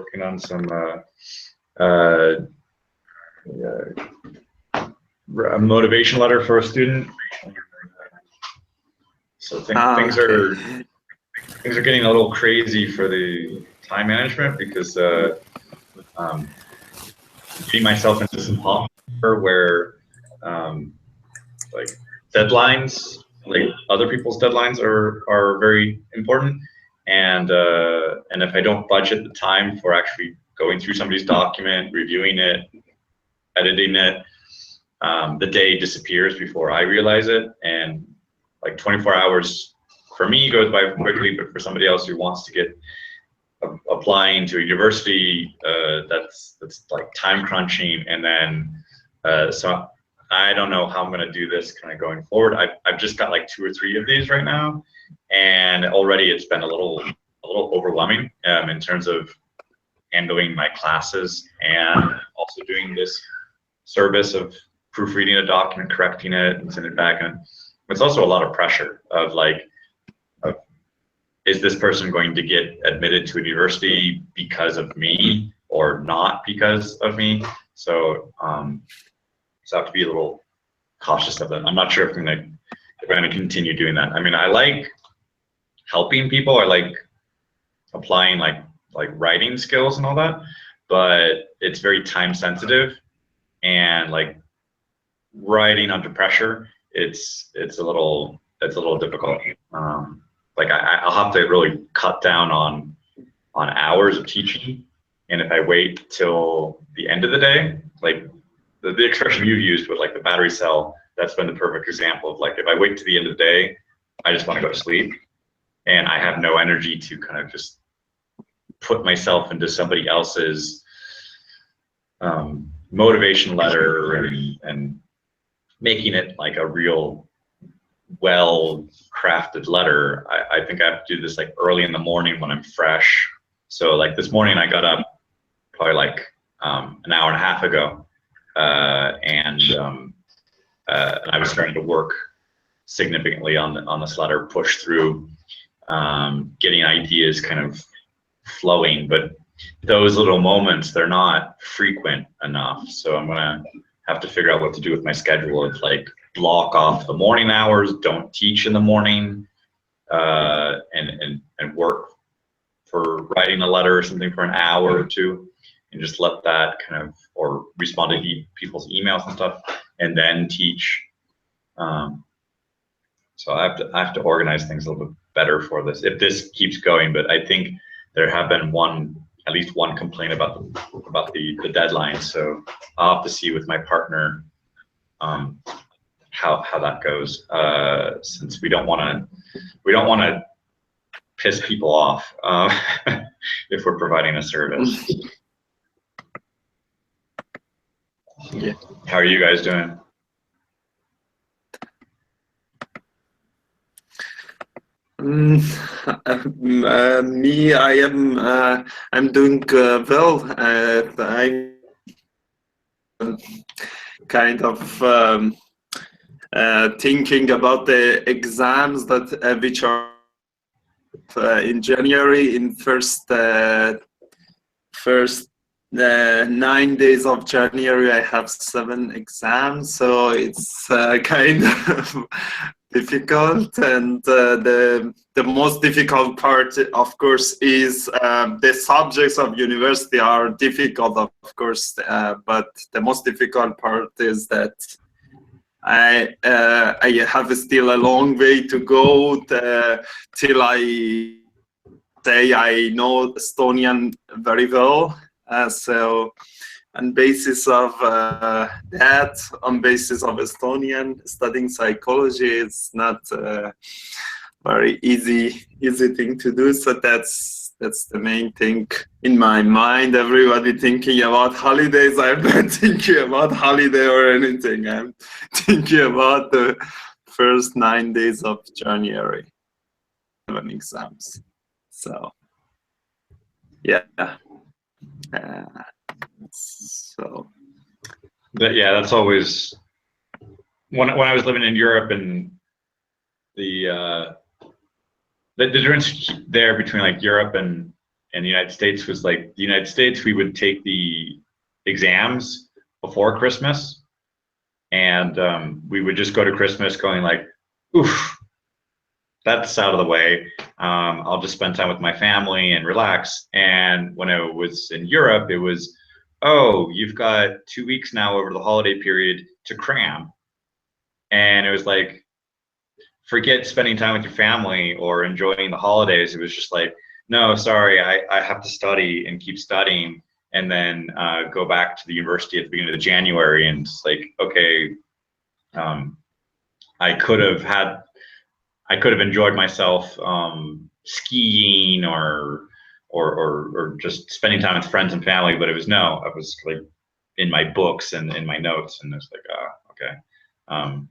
working on some a motivation letter for a student. So things are getting a little crazy for the time management because getting myself into some hop where like deadlines, like other people's deadlines are very important, and if I don't budget the time for actually going through somebody's document, reviewing it, editing it, the day disappears before I realize it, and like 24 hours for me goes by quickly, but for somebody else who wants to get applying to a university, that's like time crunching, and then so I don't know how I'm going to do this kind of going forward. I've just got like 2 or 3 of these right now, and already it's been a little overwhelming in terms of handling my classes and also doing this service of proofreading a document, correcting it, and sending it back. And it's also a lot of pressure of like, is this person going to get admitted to a university because of me or not because of me? So so I have to be a little cautious of that. I'm not sure if I'm going to continue doing that. I mean, I like helping people. I like applying like writing skills and all that, but it's very time sensitive, and like writing under pressure, it's a little difficult. Like I'll have to really cut down on hours of teaching, and if I wait till the end of the day, like the expression you used with like the battery cell, that's been the perfect example of like, if I wait to the end of the day, I just want to go to sleep, and I have no energy to kind of just put myself into somebody else's motivation letter and making it like a real well-crafted letter. I think I have to do this like early in the morning when I'm fresh. So like this morning I got up probably like an hour and a half ago, and I was starting to work significantly on this letter, push through, getting ideas kind of flowing. But those little moments, they're not frequent enough. So I'm gonna have to figure out what to do with my schedule of like block off the morning hours, don't teach in the morning, and work for writing a letter or something for an hour or 2, and just let that kind of, or respond to people's emails and stuff, and then teach. So I have to organize things a little bit better for this if this keeps going. But I think there have been at least one complaint about the deadline. So I'll have to see with my partner how that goes, since we don't want to piss people off if we're providing a service. Yeah. How are you guys doing? Me, I'm doing well. I'm kind of thinking about the exams that which are in January. In first 9 days of January, I have 7 exams, so it's kind of difficult. And the most difficult part, of course, is the subjects of university are difficult, of course, but the most difficult part is that I have still a long way to go till I say I know Estonian very well. So on basis of that, on basis of Estonian, studying psychology is not a very easy thing to do. So that's the main thing in my mind. Everybody thinking about holidays. I'm not thinking about holiday or anything. I'm thinking about the first 9 days of January, 7 exams. So yeah. So yeah, that's always when I was living in Europe, and the difference there between like Europe and And the United States was like, the United States, we would take the exams before Christmas, and we would just go to Christmas going like, oof, that's out of the way. I'll just spend time with my family and relax. And when I was in Europe, it was, oh, you've got 2 weeks now over the holiday period to cram. And it was like, forget spending time with your family or enjoying the holidays. It was just like, no, sorry, I have to study and keep studying, and then go back to the university at the beginning of January. And it's like, okay, I could have enjoyed myself skiing or just spending time with friends and family, but it was no, I was like in my books and in my notes, and it's like, okay,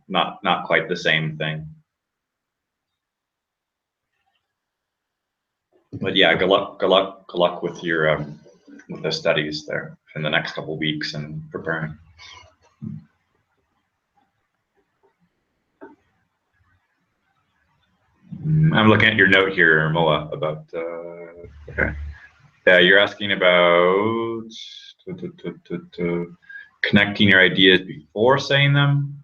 not quite the same thing. But yeah, good luck with your with the studies there in the next couple of weeks and preparing. I'm looking at your note here, Moa, about okay. Yeah, you're asking about connecting your ideas before saying them.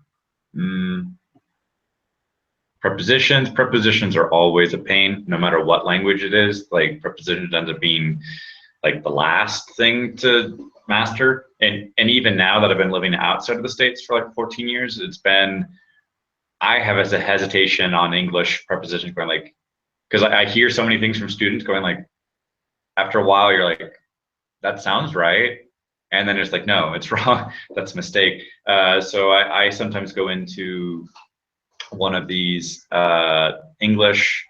Prepositions are always a pain, no matter what language it is. Like prepositions end up being like the last thing to master. And even now that I've been living outside of the States for like 14 years, I have as a hesitation on English prepositions going like, because I hear so many things from students going like, after a while you're like, that sounds right. And then it's like, no, it's wrong. That's a mistake. So I sometimes go into one of these English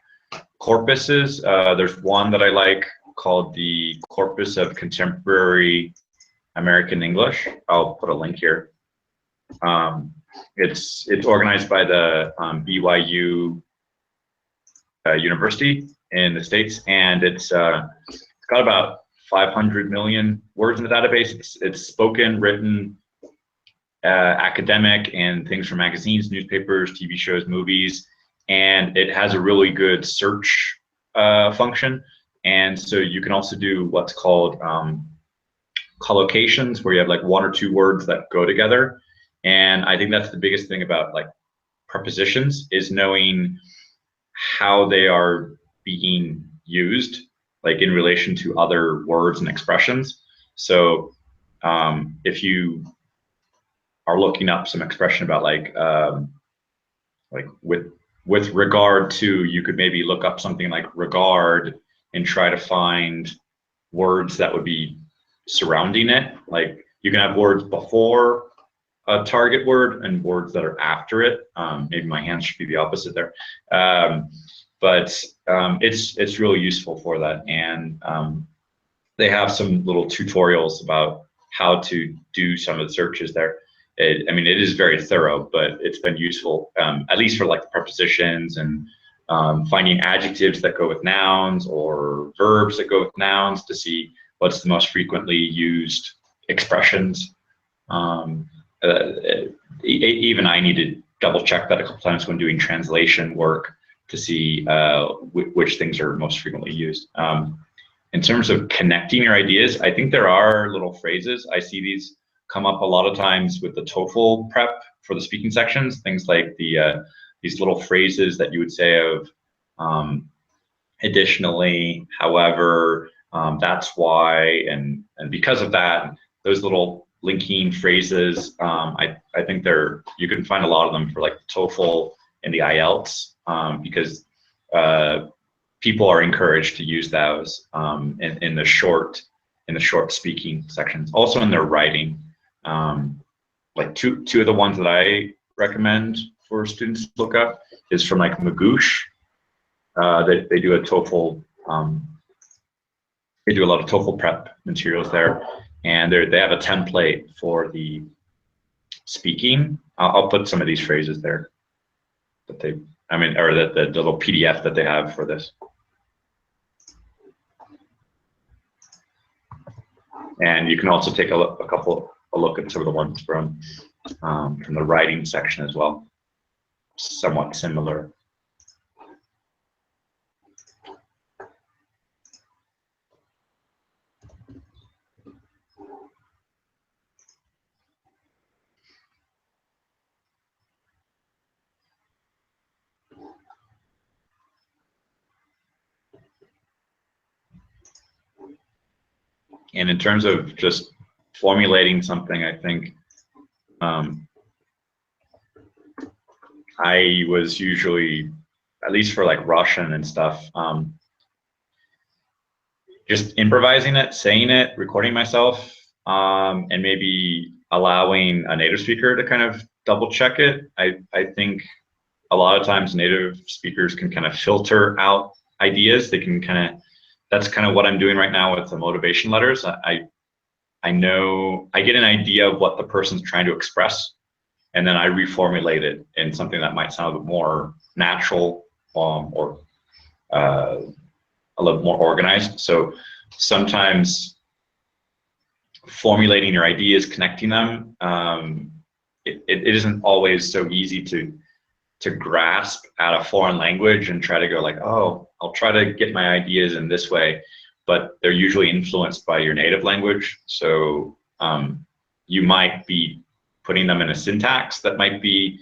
corpuses. There's one that I like called the Corpus of Contemporary American English. I'll put a link here. It's organized by the BYU University in the States, and it's got about 500 million words in the database. It's spoken, written, academic, and things from magazines, newspapers, TV shows, movies, and it has a really good search function. And so you can also do what's called collocations, where you have like one or two words that go together. And I think that's the biggest thing about like prepositions, is knowing how they are being used, like in relation to other words and expressions. So if you are looking up some expression about like with regard to, you could maybe look up something like regard and try to find words that would be surrounding it. Like you can have words before a target word and words that are after it. Maybe my hands should be the opposite there. But it's really useful for that. And they have some little tutorials about how to do some of the searches there. I mean, it is very thorough, but it's been useful, at least for like the prepositions and finding adjectives that go with nouns or verbs that go with nouns to see what's the most frequently used expressions. Even I need to double check that a couple times when doing translation work to see which things are most frequently used. In terms of connecting your ideas, I think there are little phrases. I see these come up a lot of times with the TOEFL prep for the speaking sections, things like these little phrases that you would say of additionally, however, that's why, and because of that, those little linking phrases, I think you can find a lot of them for like the TOEFL and the IELTS, because people are encouraged to use those in the short speaking sections. Also in their writing, like two of the ones that I recommend for students to look up is from like Magoosh. They do a TOEFL. They do a lot of TOEFL prep materials there, and they have a template for the speaking. I'll put some of these phrases there that the little PDF that they have for this. And you can also take a look at some of the ones from the writing section as well, somewhat similar. And in terms of just formulating something, I think I was usually, at least for like Russian and stuff, just improvising it, saying it, recording myself, and maybe allowing a native speaker to kind of double check it. I think a lot of times native speakers can kind of filter out ideas. They can kind of, that's kind of what I'm doing right now with the motivation letters. I know, I get an idea of what the person's trying to express, and then I reformulate it in something that might sound a bit more natural, or a little more organized. So sometimes formulating your ideas, connecting them, it isn't always so easy to grasp at a foreign language and try to go like, oh, I'll try to get my ideas in this way, but they're usually influenced by your native language. So you might be putting them in a syntax that might be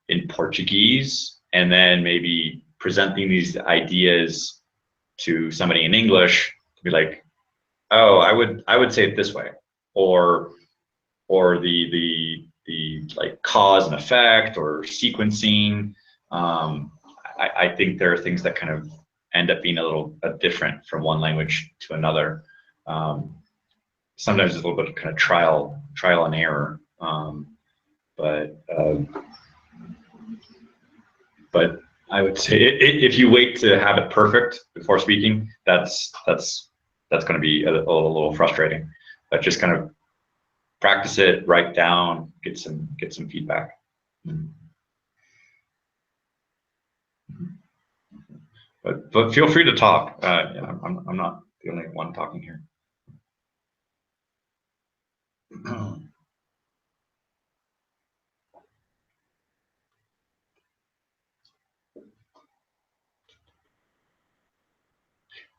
in Portuguese, and then maybe presenting these ideas to somebody in English to be like, oh, I would say it this way, or the like cause and effect or sequencing. I think there are things that kind of end up being a little different from one language to another. Sometimes it's a little bit of kind of trial and error, but I would say if you wait to have it perfect before speaking, that's going to be a little frustrating. But just kind of practice it, write down, get some feedback. But feel free to talk. Yeah, I'm not the only one talking here.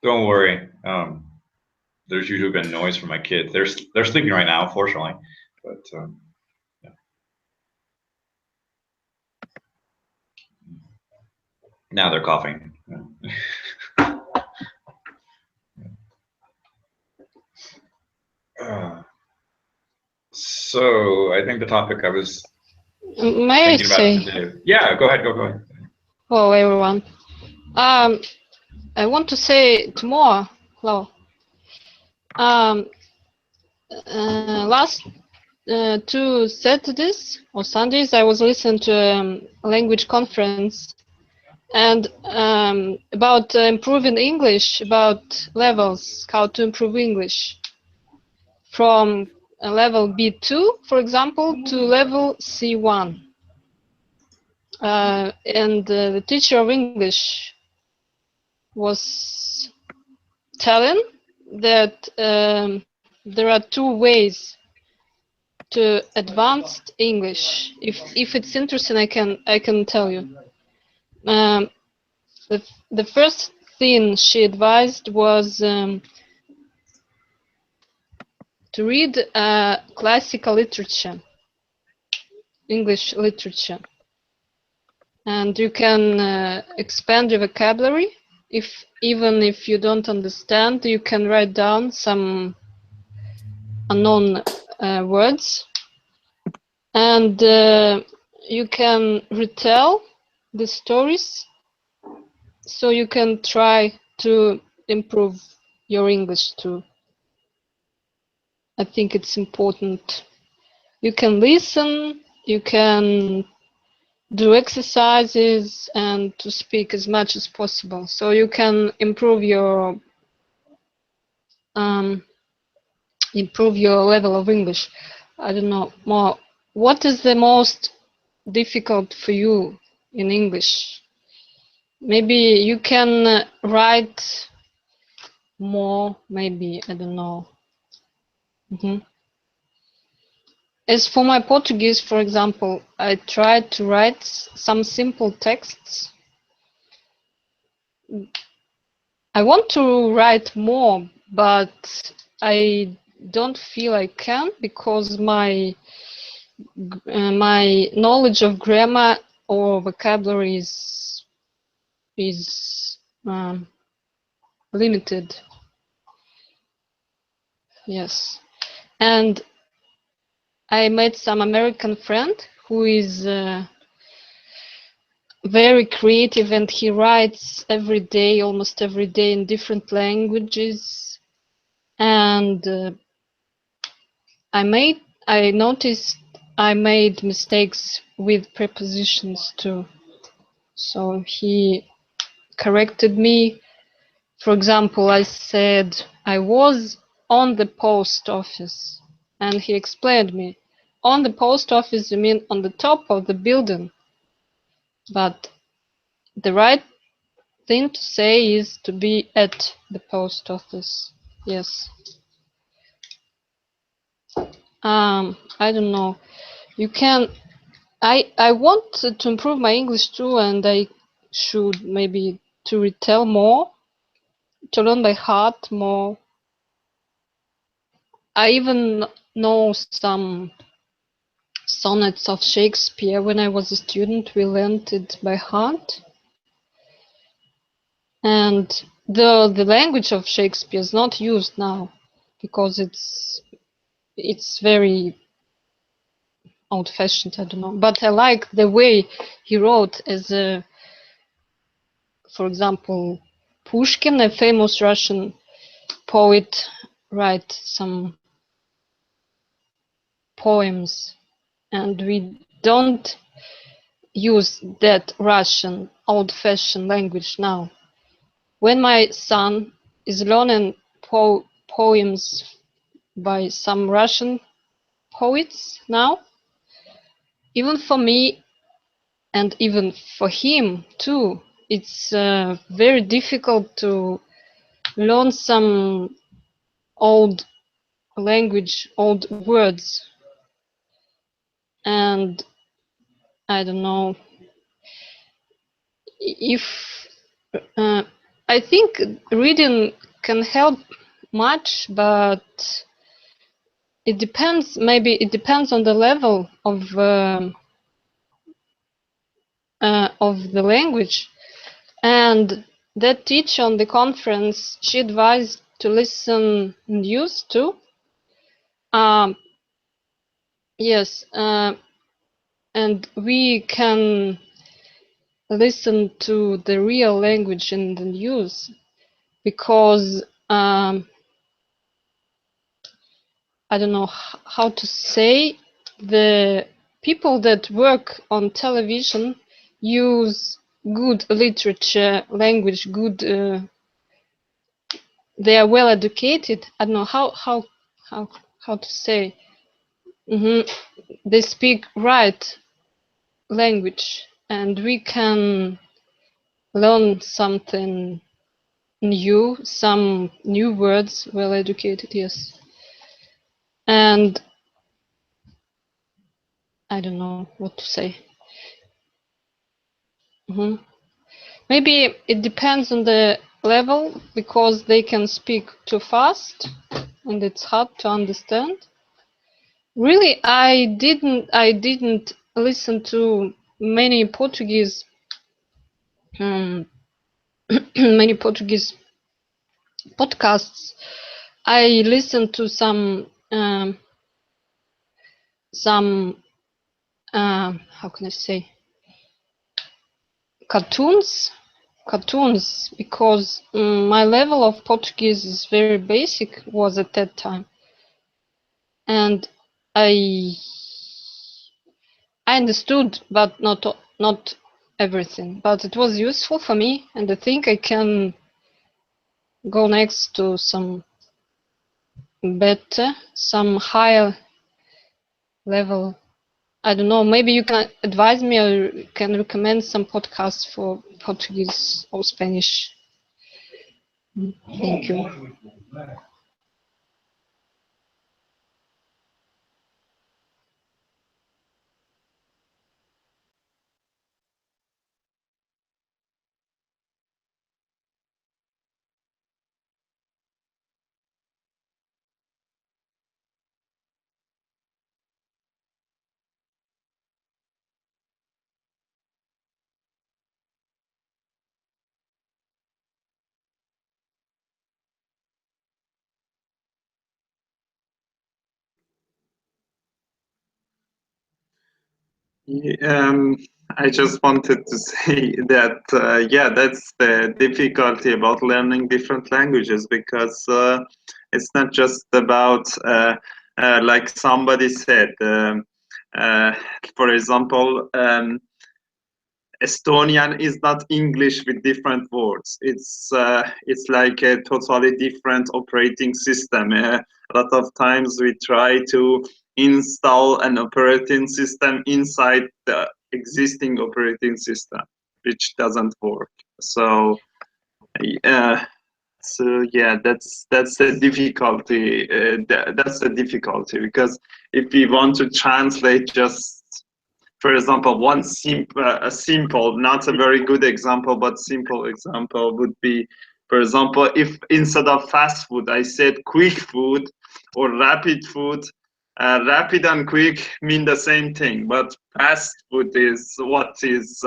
Don't worry. There's usually been noise from my kids. They're sleeping right now, fortunately. But yeah. Now they're coughing. So I think the topic I was May I thinking say? about today. Yeah, go ahead. Go ahead. Hello, everyone. I want to say tomorrow. Hello. Last 2 Saturdays or Sundays, I was listening to a language conference and about improving English, about levels, how to improve English from a level B2, for example, to level C1. And the teacher of English was telling that there are 2 ways to advanced English. If it's interesting, I can tell you. The first thing she advised was to read classical literature, English literature, and you can expand your vocabulary. Even if you don't understand, you can write down some unknown words, and you can retell the stories, so you can try to improve your English too. I think it's important. You can listen, you can do exercises, and to speak as much as possible, so you can improve your level of English. I don't know more. What is the most difficult for you in English? Maybe you can write more, maybe, I don't know. As for my Portuguese, for example, I tried to write some simple texts. I want to write more, but I don't feel I can, because my knowledge of grammar or vocabulary is limited. Yes. And I met some American friend who is very creative, and he writes every day, almost every day, in different languages. And I noticed I made mistakes with prepositions too. So he corrected me. For example, I said I was on the post office, and he explained me, on the post office you mean on the top of the building, but the right thing to say is to be at the post office. Yes. I don't know. You can. I want to improve my English too, and I should maybe to retell more, to learn by heart more. I even know some sonnets of Shakespeare. When I was a student, we learned it by heart. And the language of Shakespeare is not used now because it's very old-fashioned. I don't know, but I like the way he wrote. As a, for example, Pushkin, a famous Russian poet, write some poems, and we don't use that Russian old-fashioned language now. When my son is learning poems by some Russian poets now, even for me and even for him too, it's very difficult to learn some old language, old words. And I don't know if I think reading can help much, but it depends. Maybe it depends on the level of the language. And that teacher on the conference, she advised to listen news too. Yes, and we can listen to the real language in the news, because I don't know how to say, the people that work on television use good literature, language, good. They are well educated. I don't know how to say. They speak right language, and we can learn something new, some new words. Well educated, yes. And I don't know what to say. Maybe it depends on the level, because they can speak too fast and it's hard to understand. Really, I didn't listen to many Portuguese many Portuguese podcasts. I listened to some how can I say, cartoons, because my level of Portuguese is very basic, was at that time, and I understood, but not everything. But it was useful for me, and I think I can go next to some better, some higher level. I don't know, maybe you can advise me or can recommend some podcasts for Portuguese or Spanish. Thank you. I just wanted to say that, yeah, that's the difficulty about learning different languages, because it's not just about, like somebody said, uh, for example, Estonian is not English with different words. It's like a totally different operating system. A lot of times we try to install an operating system inside the existing operating system, which doesn't work. So, uh, yeah, that's the difficulty. That's the difficulty, because if we want to translate just, for example, a simple, not a very good example, but simple example would be, for example, if instead of fast food, I said quick food or rapid food, rapid and quick mean the same thing, but fast food is what is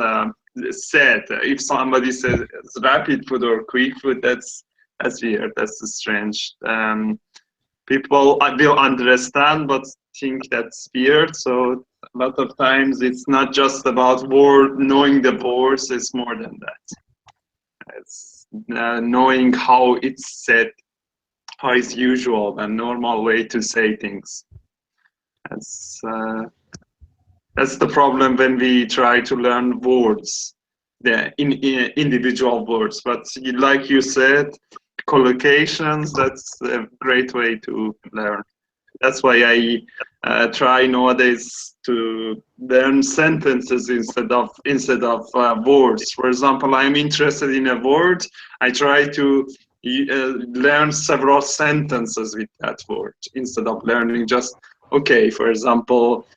said. If somebody says rapid food or quick food, that's weird. That's strange. People will understand, but think that's weird. So a lot of times it's not just about knowing the words, it's more than that. It's knowing how it's said, how it's usual and normal way to say things. That's the problem when we try to learn words, the individual words. But like you said, collocations, that's a great way to learn. That's why I try nowadays to learn sentences instead of words. For example, I'm interested in a word. I try to learn several sentences with that word instead of learning just, okay, for example,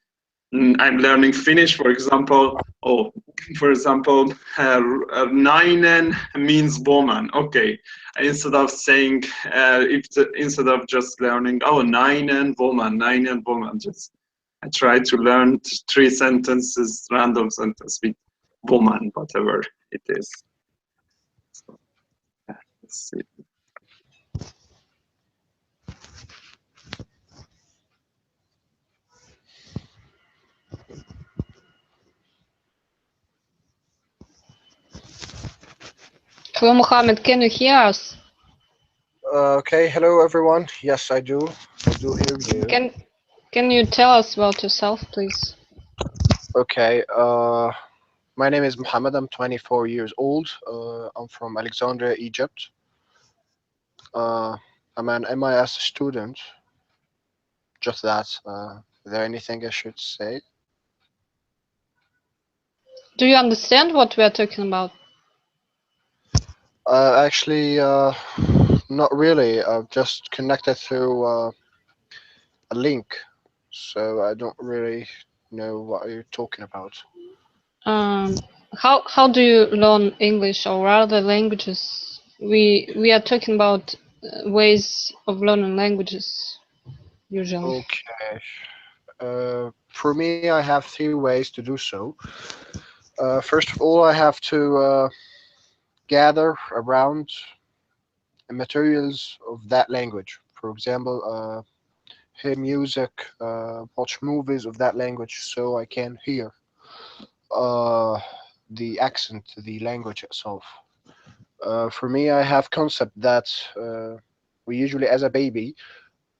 I'm learning Finnish, for example. Oh, for example, nainen means woman. Okay, instead of saying, instead of just learning, oh, nainen woman, just I try to learn three sentences, random sentence with woman, whatever it is. So, yeah, let's see. Hello, Mohammed. Can you hear us? Okay, hello everyone. Yes, I do. I do hear you. Can you tell us about yourself, please? Okay, my name is Mohammed. I'm 24 years old. I'm from Alexandria, Egypt. Uh, I'm an MIS student. Just that. Is there anything I should say? Do you understand what we are talking about? Actually, not really. I've just connected through a link, so I don't really know what you're talking about. Um, how do you learn English or other languages? We are talking about ways of learning languages usually. Okay. For me, I have three ways to do so. First of all, I have to gather around materials of that language. For example, hear music, watch movies of that language, so I can hear uh, the accent, the language itself. For me, I have concept that we usually, as a baby,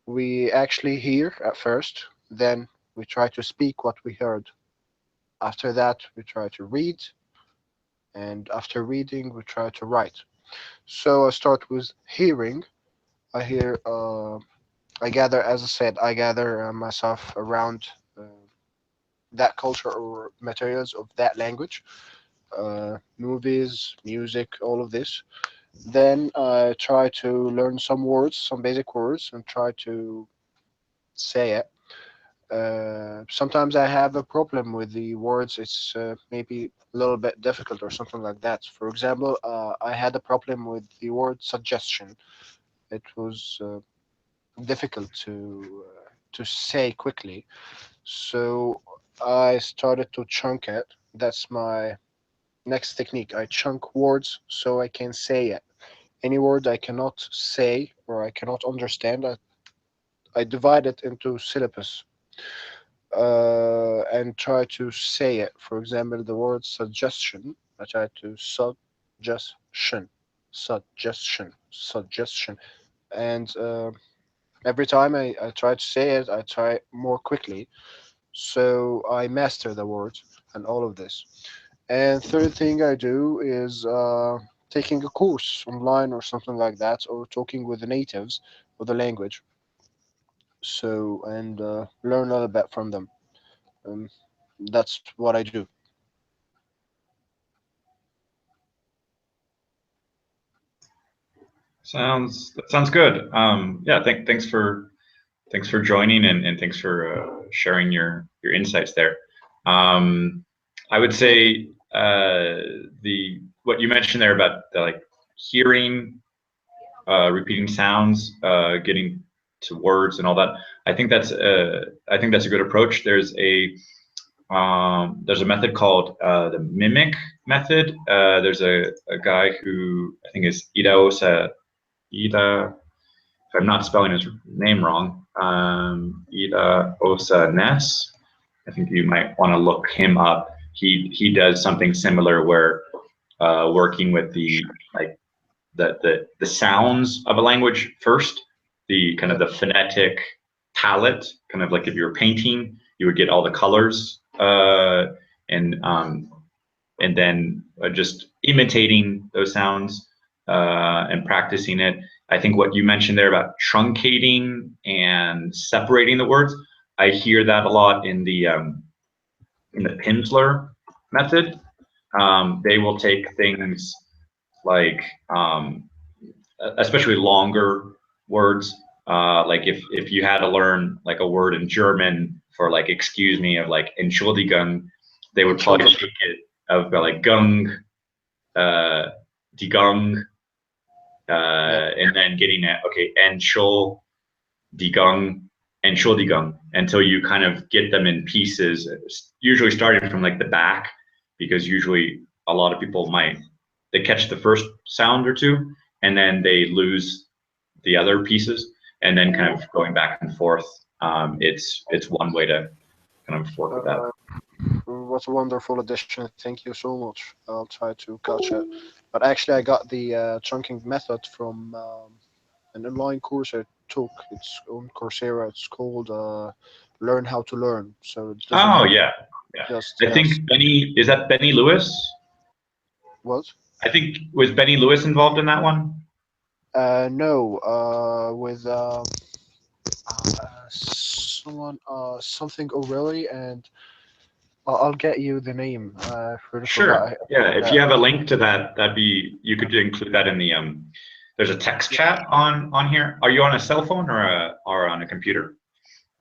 we actually hear at first, then we try to speak what we heard. After that, we try to read, and after reading, we try to write. So I start with hearing. I hear, I gather, as I said, I gather myself around that culture or materials of that language, movies, music, all of this. Then I try to learn some words, some basic words, and try to say it. Sometimes I have a problem with the words. It's maybe a little bit difficult or something like that. For example, I had a problem with the word suggestion. It was difficult to say quickly. So I started to chunk it. That's my next technique. I chunk words so I can say it. Any word I cannot say or I cannot understand, I divide it into syllables. and try to say it. For example, the word suggestion. I try to suggestion, and every time I try to say it, I try more quickly, so I master the word and all of this. And third thing I do is taking a course online or something like that, or talking with the natives of the language. So and learn a little bit from them. Um, that's what I do. That sounds good. Yeah, thanks for joining and thanks for sharing your insights there. I would say the what you mentioned there about the, like hearing, repeating sounds, getting to words and all that. I think that's a good approach. There's a method called the mimic method. There's a guy who I think is Ida, if I'm not spelling his name wrong, Ida Osa Ness. I think you might want to look him up. He does something similar where working with the like the sounds of a language first, the kind of the phonetic palette, kind of like if you were painting, you would get all the colors and and then just imitating those sounds and practicing it. I think what you mentioned there about truncating and separating the words, I hear that a lot in the Pimsleur method. They will take things like, especially longer words. Like if you had to learn like a word in German for like excuse me of like Entschuldigung, they would probably take it of like Gung, uh, die Gung, and then getting at okay, Entschuldigung, Entschuldigung, until you kind of get them in pieces. Usually starting from like the back, because usually a lot of people they catch the first sound or two, and then they lose the other pieces, and then kind of going back and forth. It's one way to kind of work with that. What a wonderful addition. Thank you so much. I'll try to catch it. But actually, I got the chunking method from an online course I took. It's on Coursera. It's called Learn How to Learn. So it doesn't Oh have yeah. just, I think is that Benny Lewis? what? I think was Benny Lewis involved in that one? No, with someone, something O'Reilly, and I'll get you the name. I really Sure. forgot. Yeah. If you have a link to that, you could include that in the there's a text chat on here. Are you on a cell phone or on a computer?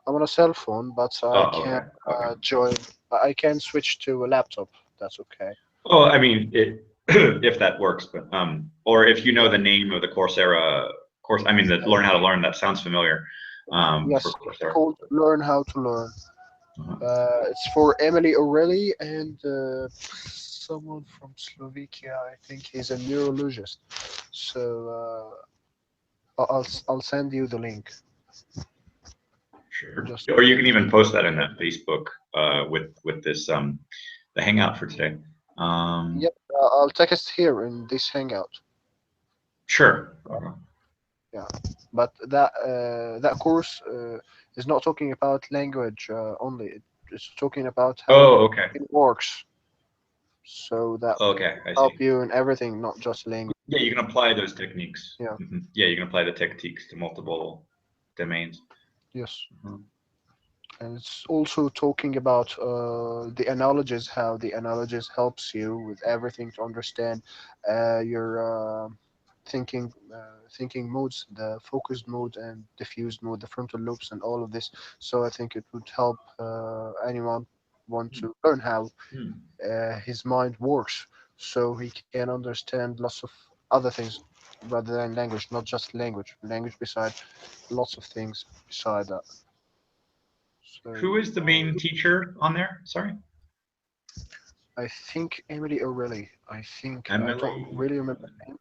I'm on a cell phone, but I Oh, can't okay. join. I can switch to a laptop. That's okay. Well, I mean, if that works, but or if you know the name of the Coursera course, I mean, the Learn How to Learn, that sounds familiar. Yes, For it's Coursera. called Learn How to Learn. Uh-huh. It's for Emily O'Reilly and someone from Slovakia. I think he's a neurologist. So I'll send you the link. Sure. Just Or you can even post that in that Facebook with this the Hangout for today. yep. I'll text here in this Hangout. Sure. Yeah, but that course is not talking about language only. It's talking about how Oh, okay. it works. So that Okay, I help see. you in everything, not just language. Yeah, you can apply those techniques. Yeah. Yeah, you can apply the techniques to multiple domains. Yes. Mhm. And it's also talking about the analogies, how the analogies helps you with everything to understand your thinking modes, the focused mode and diffused mode, the frontal lobes, and all of this. So I think it would help anyone want to learn how Hmm. his mind works, so he can understand lots of other things rather than language, not just language. Language beside lots of things beside that. Who So is the main teacher on there? Sorry. I think Emily O'Reilly. I think I don't Emily. really remember the name,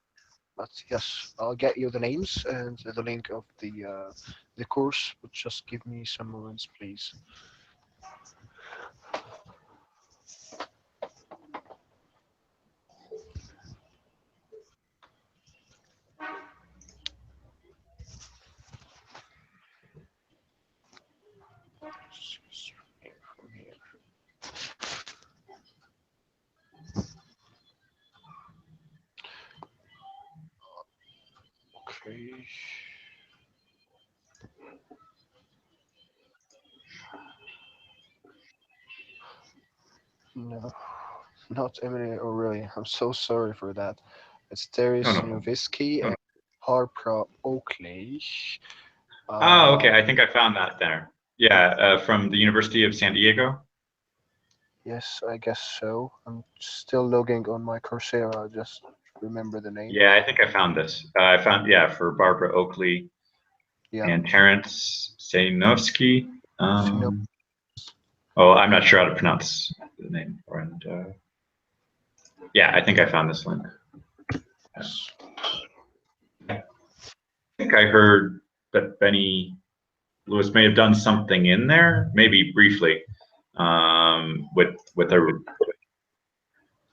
but yes, I'll get you the names and the link of the course. But just give me some moments, please. From here. Okay. No, not Emily O'Reilly. I'm so sorry for that. It's Darius No, no. Novisky and Harper Oakley. Oh, okay. I think I found that there. Yeah, from the University of San Diego. Yes, I guess so. I'm still logging on my Coursera. Just remember the name. Yeah, I think I found this. I found, yeah, for Barbara Oakley Yeah. and Terrence Sainovsky. Sino- Oh, I'm not sure how to pronounce the name. And yeah, I think I found this link. I think I heard that Benny Lewis may have done something in there, maybe briefly,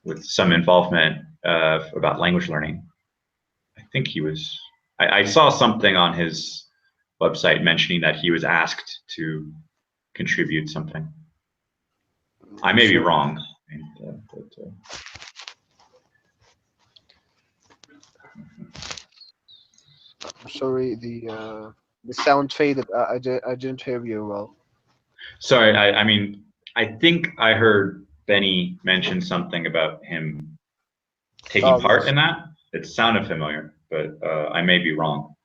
with some involvement about language learning. I think he was. I saw something on his website mentioning that he was asked to contribute something. I may be wrong. I'm sorry, the sound faded. I didn't hear you well. Sorry, I mean, I think I heard Benny mention something about him taking Oh, part yes. in that. It sounded familiar, but I may be wrong.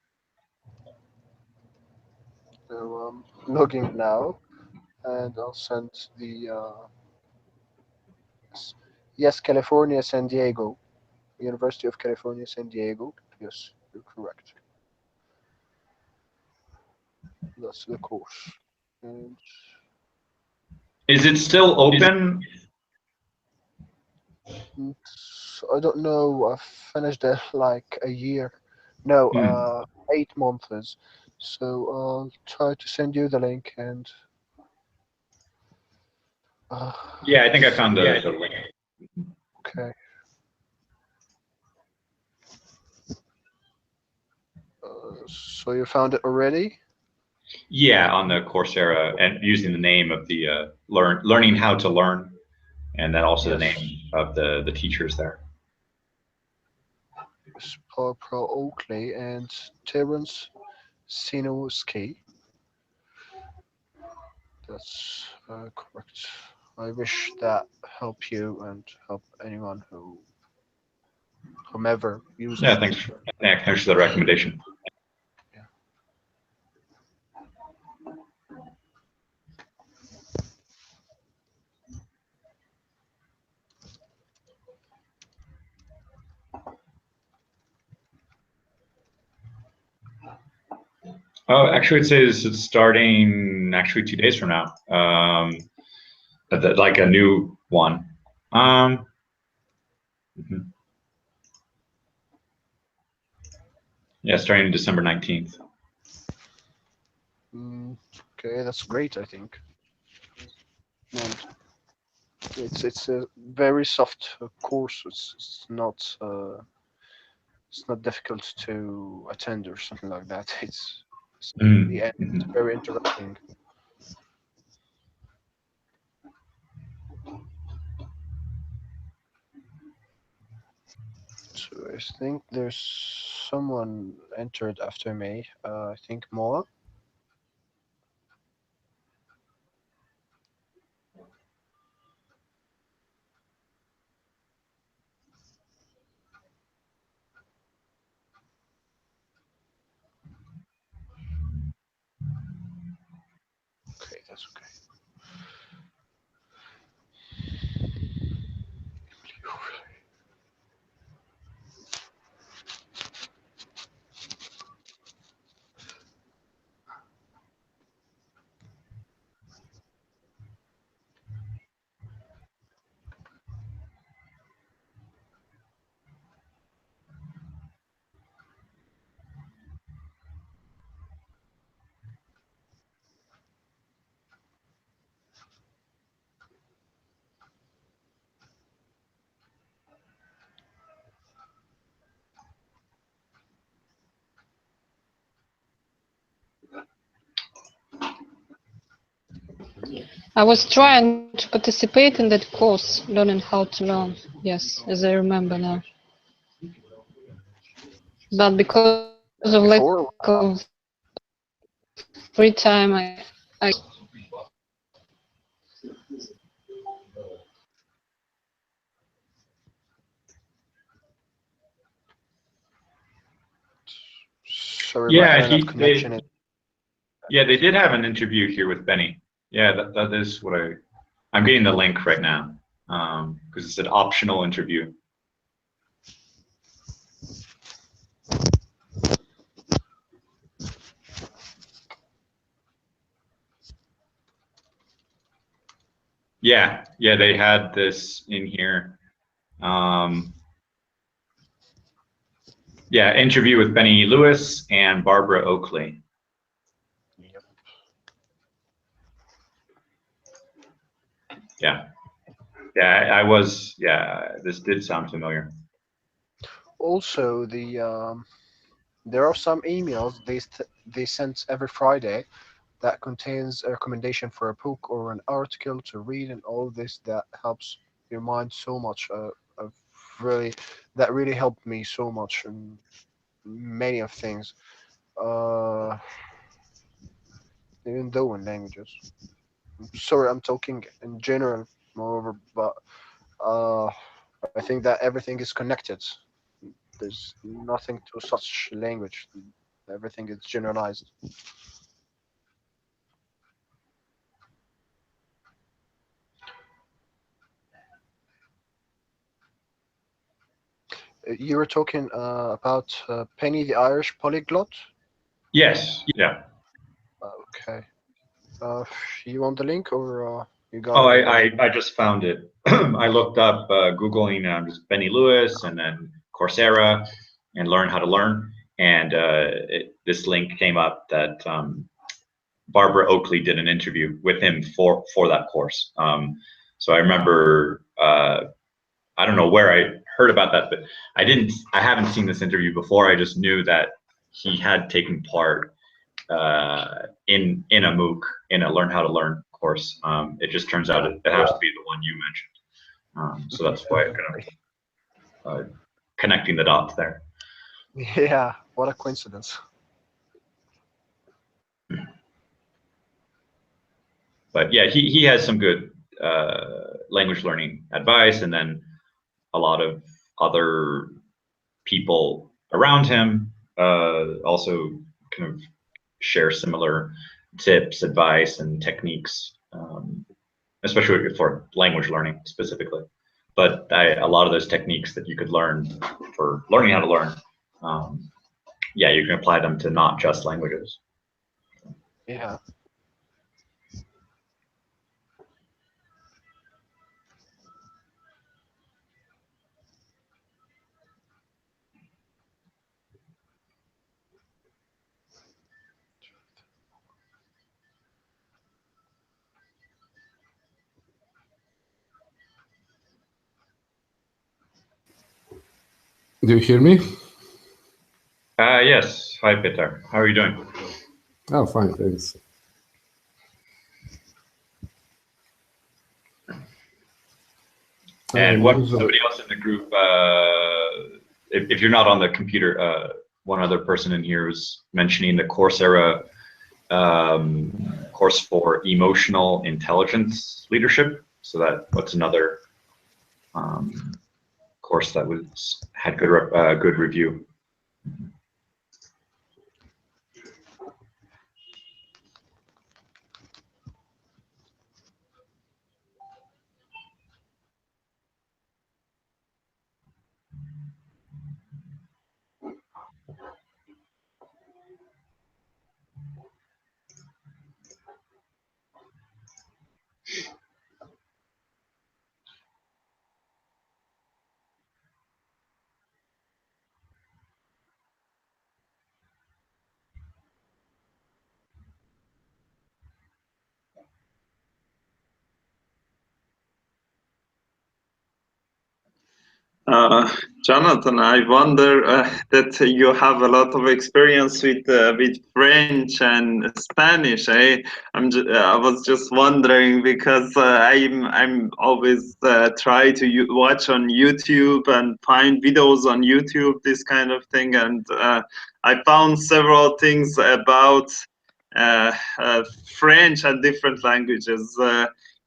So logging now, and I'll send the yes, California, San Diego, University of California, San Diego. Yes, you're correct. That's the course. And Is it still open? I don't know. I finished it like a year. No, 8 months. So I'll try to send you the link and. Uh, Yeah, I think I found the link. Okay. So you found it already? Yeah, on the Coursera and using the name of the learning how to learn, and then also the Yes. name of the teachers there. Yes, Pro Oakley and Terence Sinowski. That's correct. I wish that help you and help anyone whomever uses Yeah, it. thanks for the recommendation. Yeah. Oh, actually, it says it's starting actually 2 days from now. Like a new one. Mhm. Yeah, starting December 19th. Okay, that's great. I think. And it's a very soft course. It's not difficult to attend or something like that. It's in the end, it's Mhm. very interesting. So I think there's someone entered after me. I think Moa. Okay, that's okay. I was trying to participate in that course, learning how to learn. Yes, as I remember now. But because of lack Before, of free time, I sorry, my Yeah, internet connection is. they did have an interview here with Benny. Yeah, that is what I'm getting the link right now because it's an optional interview. Yeah, they had this in here. Yeah, interview with Benny Lewis and Barbara Oakley. Yep. Yeah, this did sound familiar. Also, there are some emails they send every Friday that contains a recommendation for a book or an article to read, and all this that helps your mind so much. I've really that really helped me so much in many of things. Uh, Even though in languages. Sorry, I'm talking in general, moreover, but uh, I think that everything is connected. There's nothing to such language. Everything is generalized. You were talking about Penny the Irish polyglot. Yes, yeah. Okay. Uh, you want the link or you got Oh, it already? I just found it. I looked up Googling just Benny Lewis and then Coursera and Learn How to Learn. And this link came up that Barbara Oakley did an interview with him for that course. So I remember, I don't know where I heard about that, but I haven't seen this interview before. I just knew that he had taken part in a MOOC, in a Learn How to Learn course. It just turns out it has to be the one you mentioned. So that's why I'm kind of connecting the dots there. Yeah, what a coincidence. But yeah, he has some good language learning advice, and then a lot of other people around him also kind of share similar tips, advice, and techniques, especially for language learning specifically. But a lot of those techniques that you could learn for learning how to learn, yeah, you can apply them to not just languages. Yeah. Do you hear me? Yes. Hi, Peter. How are you doing? Oh, fine, thanks. And what somebody else in the group, if you're not on the computer, one other person in here was mentioning the Coursera course for emotional intelligence leadership. So that's another course that had good review. Jonathan, I wonder that you have a lot of experience with French and Spanish. I was just wondering because I'm always try to watch on YouTube and find videos on YouTube, this kind of thing, and I found several things about French and different languages.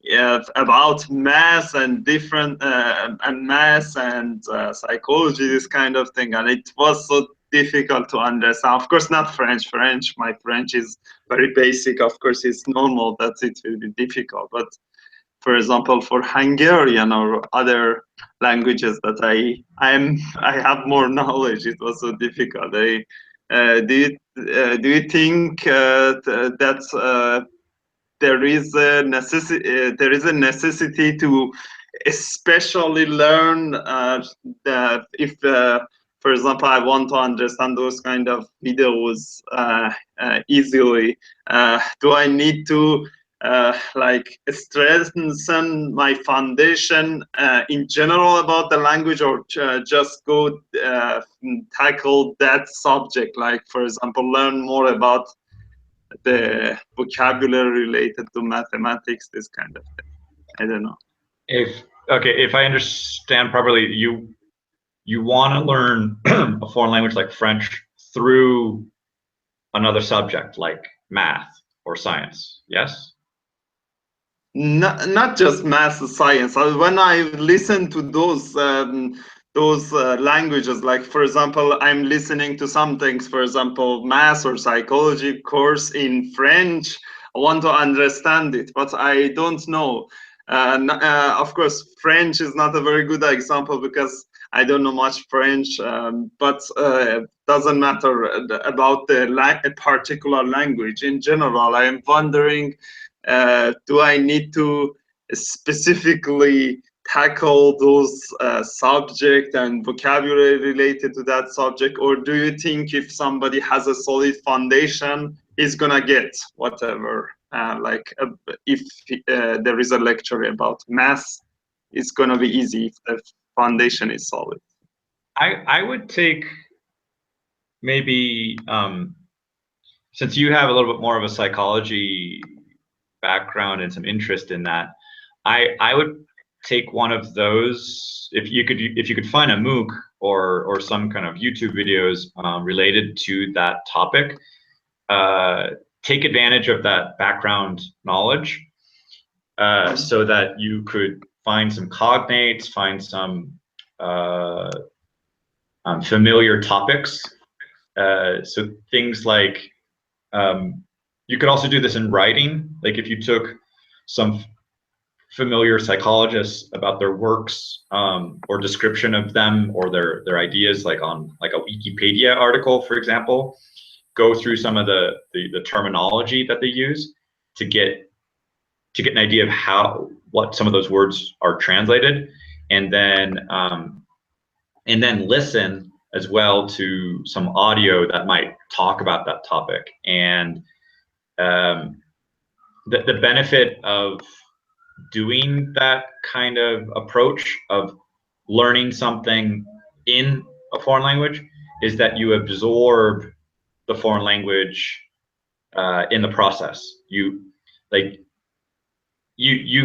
Yeah, about math and different and math and psychology, this kind of thing, and it was so difficult to understand. Of course, not French. My French is very basic. Of course, it's normal that it will be difficult. But for example, for Hungarian or other languages that I have more knowledge, it was so difficult. Do you think that there is a necessity to especially learn if for example I want to understand those kind of videos easily, do I need to like strengthen my foundation in general about the language, or just go tackle that subject, like for example learn more about the vocabulary related to mathematics, this kind of thing? I don't know. If I understand properly, you want to learn a foreign language like French through another subject like math or science, yes? Not just math, science. When I listen to those languages, like for example, I'm listening to some things, for example, math or psychology course in French. I want to understand it, but I don't know. Of course, French is not a very good example because I don't know much French, but doesn't matter about a particular language. In general, I am wondering, do I need to specifically tackle those subject and vocabulary related to that subject, or do you think if somebody has a solid foundation, he's gonna get whatever? If there is a lecture about math, it's gonna be easy if the foundation is solid. I would take maybe since you have a little bit more of a psychology background and some interest in that, I would take one of those if you could find a MOOC or some kind of YouTube videos related to that topic. Take advantage of that background knowledge so that you could find some cognates, find some familiar topics. So things like you could also do this in writing. Like if you took some familiar psychologists about their works or description of them or their ideas, like on like a Wikipedia article, for example, go through some of the terminology that they use to get an idea of what some of those words are translated, and then listen as well to some audio that might talk about that topic. And the benefit of doing that kind of approach of learning something in a foreign language is that you absorb the foreign language in the process. You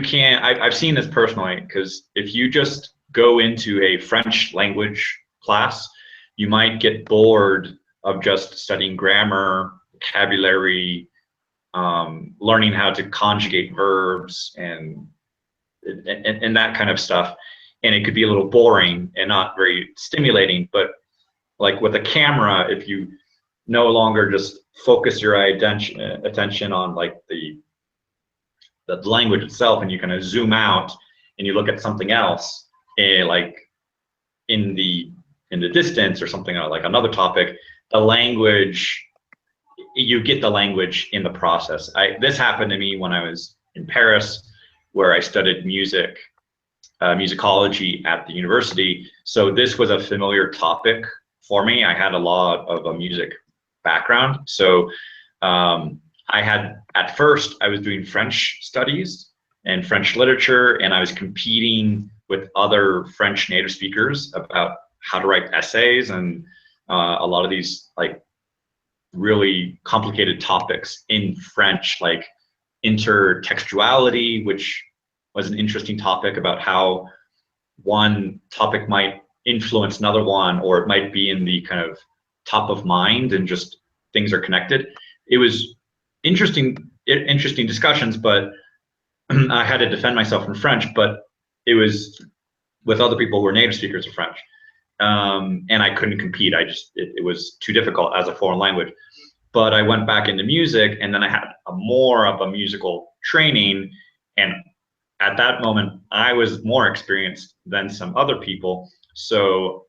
can't. I've seen this personally, because if you just go into a French language class, you might get bored of just studying grammar, vocabulary, learning how to conjugate verbs and that kind of stuff, and it could be a little boring and not very stimulating. But like with a camera, if you no longer just focus your attention on like the language itself, and you kind of zoom out and you look at something else, like in the distance or something like another topic, the language, you get the language in the process. This happened to me when I was in Paris, where I studied musicology at the university. So this was a familiar topic for me. I had a lot of a music background. So at first I was doing French studies and French literature, and I was competing with other French native speakers about how to write essays and a lot of these like really complicated topics in French, like intertextuality, which was an interesting topic about how one topic might influence another one, or it might be in the kind of top of mind and just things are connected. It was interesting discussions, but I had to defend myself in French, but it was with other people who were native speakers of French. And I couldn't compete. It was too difficult as a foreign language. But I went back into music, and then I had more of a musical training. And at that moment, I was more experienced than some other people. So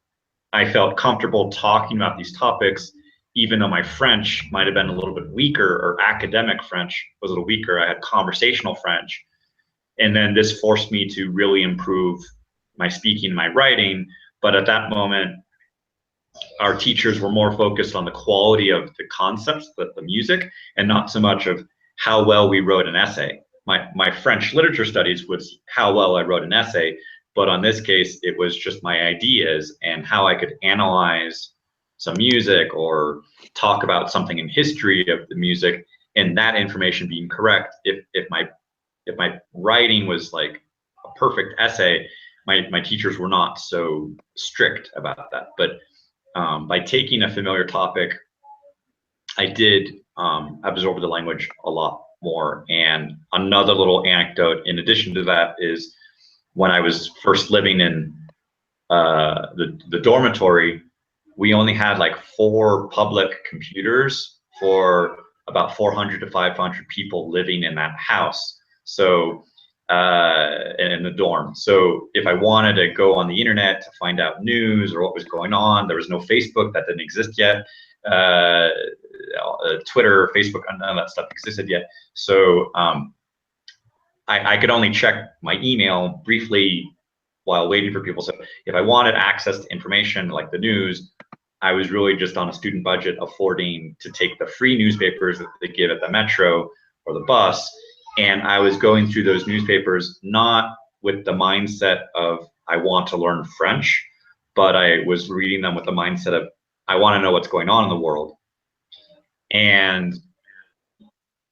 I felt comfortable talking about these topics, even though my French might have been a little bit weaker, or academic French was a little weaker. I had conversational French. And then this forced me to really improve my speaking, my writing. But at that moment, our teachers were more focused on the quality of the concepts, the music, and not so much of how well we wrote an essay. My French literature studies was how well I wrote an essay, but on this case, it was just my ideas and how I could analyze some music or talk about something in history of the music, and that information being correct. If my writing was like a perfect essay, my teachers were not so strict about that. But by taking a familiar topic, I did absorb the language a lot more. And another little anecdote in addition to that is when I was first living in the dormitory, we only had like 4 public computers for about 400 to 500 people living in that house. So in the dorm. So if I wanted to go on the internet to find out news or what was going on, there was no Facebook, that didn't exist yet. Twitter, Facebook, none of that stuff existed yet. So I could only check my email briefly while waiting for people. So if I wanted access to information like the news, I was really just on a student budget affording to take the free newspapers that they give at the metro or the bus. And I was going through those newspapers not with the mindset of I want to learn French, but I was reading them with the mindset of I want to know what's going on in the world. And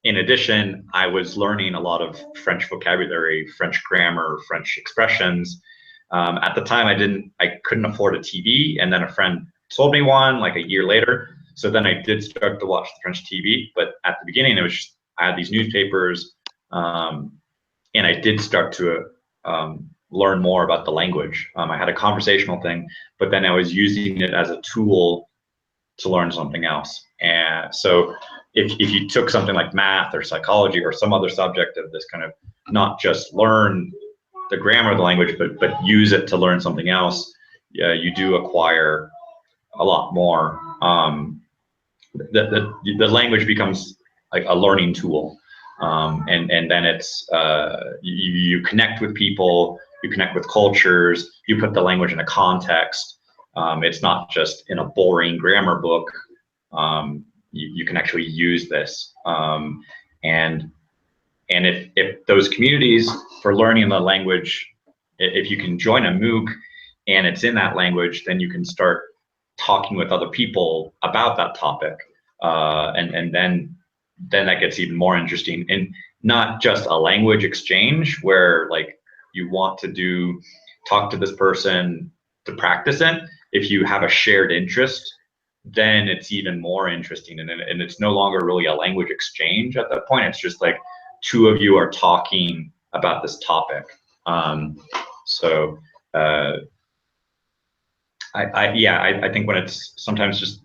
in addition, I was learning a lot of French vocabulary, French grammar, French expressions. At the time, I couldn't afford a TV, and then a friend sold me one like a year later. So then I did start to watch the French TV, but at the beginning, it was just I had these newspapers, and I did start to learn more about the language. I had a conversational thing, but then I was using it as a tool to learn something else. And so if you took something like math or psychology or some other subject of this kind of, not just learn the grammar of the language, but use it to learn something else, you do acquire a lot more. The language becomes like a learning tool. And then it's you connect with people, you connect with cultures, you put the language in a context. It's not just in a boring grammar book. You can actually use this. And if those communities for learning the language, if you can join a MOOC and it's in that language, then you can start talking with other people about that topic. And then that gets even more interesting, and not just a language exchange where like you want to talk to this person to practice it. If you have a shared interest, then it's even more interesting, and it's no longer really a language exchange at that point. It's just like 2 of you are talking about this topic. I think when it's sometimes just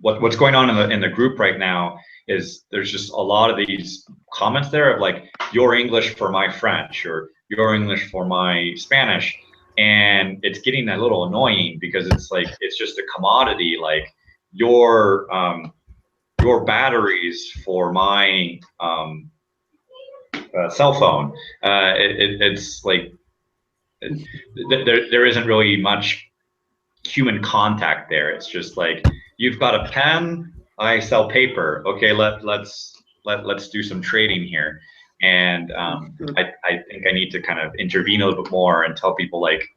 what's going on in the group right now is there's just a lot of these comments there of like your English for my French or your English for my Spanish, and it's getting a little annoying because it's like it's just a commodity, like your batteries for my cell phone. It's like there isn't really much human contact there. It's just like you've got a pen, I sell paper. Okay, let's do some trading here. And I think I need to kind of intervene a little bit more and tell people like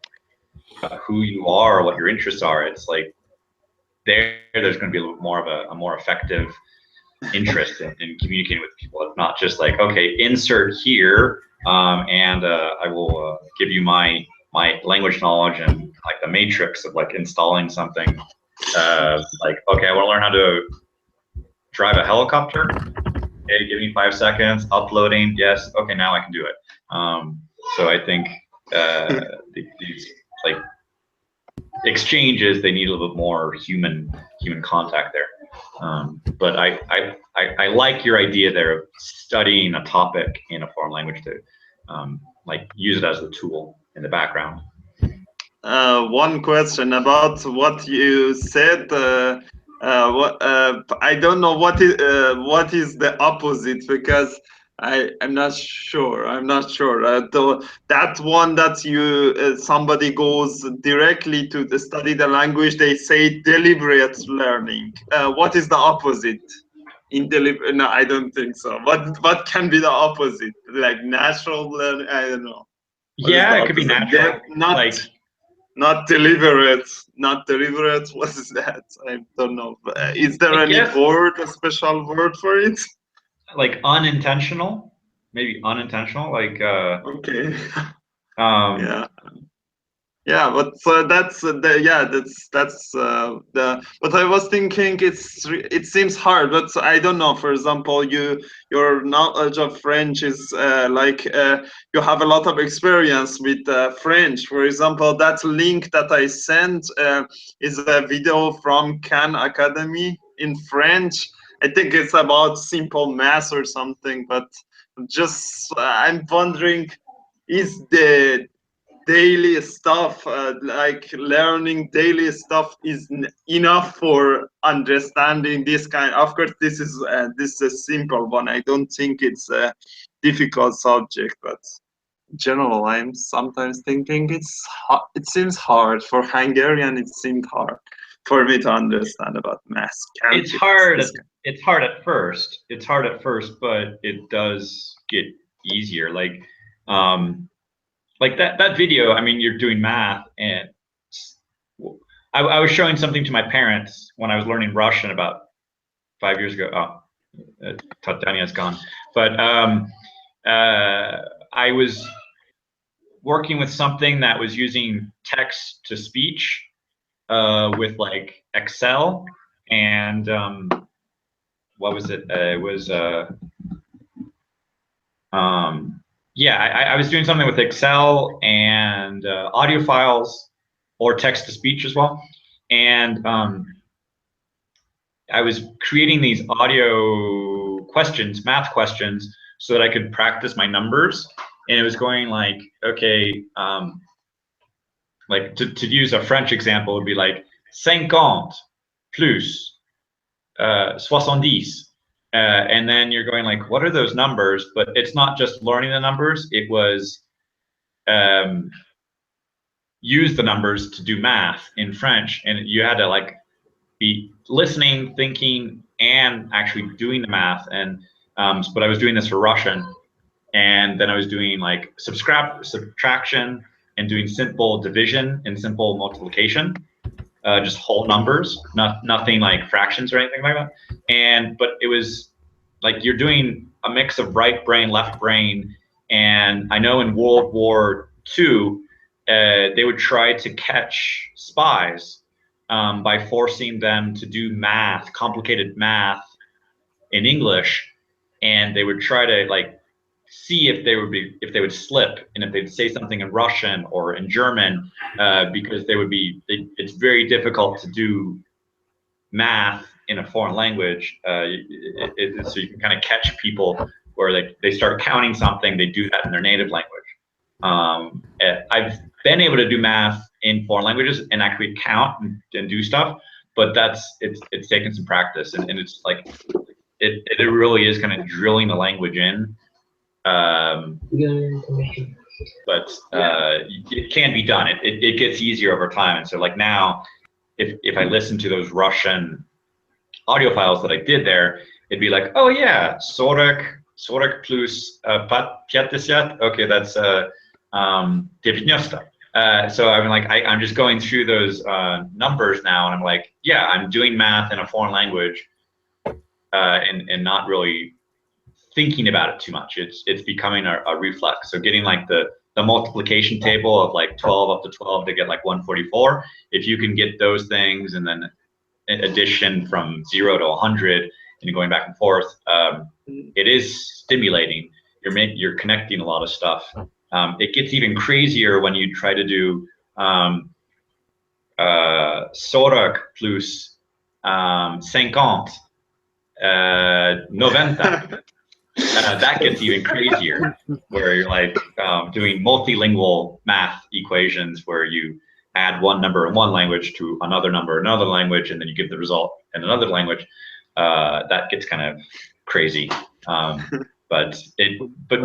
who you are, what your interests are. It's like there's going to be a little bit more of a more effective interest in communicating with people. It's not just like, okay, insert here, and I will give you my language knowledge and like the matrix of like installing something. Like, okay, I want to learn how to drive a helicopter. Okay, give me 5 seconds. Uploading, yes. Okay, now I can do it. So I think these like exchanges, they need a little bit more human contact there. But I like your idea there of studying a topic in a foreign language to like use it as a tool in the background. One question about what you said. I don't know what is the opposite, because I'm not sure. That one that you somebody goes directly to study the language, they say deliberate learning. What is the opposite? No, I don't think so. What can be the opposite? Like natural learning? I don't know. Yeah, it could be natural. Not deliberate. What is that? I don't know. Is there any word, a special word for it? Like unintentional, maybe unintentional. Like okay. Yeah, but that's the but I was thinking it seems hard, but I don't know. For example, your knowledge of French is you have a lot of experience with French. For example, that link that I sent is a video from Khan Academy in French. I think it's about simple math or something, but just I'm wondering, is the daily stuff like learning daily stuff is enough for understanding this kind? Of course, this is a simple one. I don't think it's a difficult subject, but in general, I'm sometimes thinking it seems hard. For Hungarian, it seemed hard for me to understand about math. It's hard at first. It's hard at first, but it does get easier. Like that video, I mean, you're doing math, and I was showing something to my parents when I was learning Russian about 5 years ago. Oh, Tatiana's gone. But I was working with something that was using text to speech with like Excel, and what was it? It was yeah, I was doing something with Excel and audio files or text to speech as well. And I was creating these audio questions, math questions, so that I could practice my numbers. And it was going like, okay, like to use a French example, it would be like 50 plus 70. And then you're going like, what are those numbers? But it's not just learning the numbers. It was use the numbers to do math in French. And you had to like be listening, thinking, and actually doing the math. And but I was doing this for Russian. And then I was doing like subtraction and doing simple division and simple multiplication. Just whole numbers, nothing like fractions or anything like that. But it was like you're doing a mix of right brain, left brain. And I know in World War II, they would try to catch spies by forcing them to do math, complicated math in English, and they would try to like see if they would slip, and if they'd say something in Russian or in German, because it's very difficult to do math in a foreign language. So you can kind of catch people where they start counting something, they do that in their native language. I've been able to do math in foreign languages and actually count and do stuff, but it's taken some practice, and it's like it really is kind of drilling the language in. But it can be done. It gets easier over time. And so like now, if I listen to those Russian audio files that I did there, it'd be like, oh yeah, 40 40 plus 50. Okay, that's 19. So I'm like, I'm just going through those numbers now, and I'm like, yeah, I'm doing math in a foreign language, and not really thinking about it too much. It's becoming a reflex. So getting like the multiplication table of like 12 up to 12 to get like 144. If you can get those things, and then addition from 0 to 100 and going back and forth, it is stimulating. You're connecting a lot of stuff. It gets even crazier when you try to do 40 plus 50, 90. That gets even crazier, where you're like doing multilingual math equations where you add one number in one language to another number in another language, and then you give the result in another language. That gets kind of crazy. But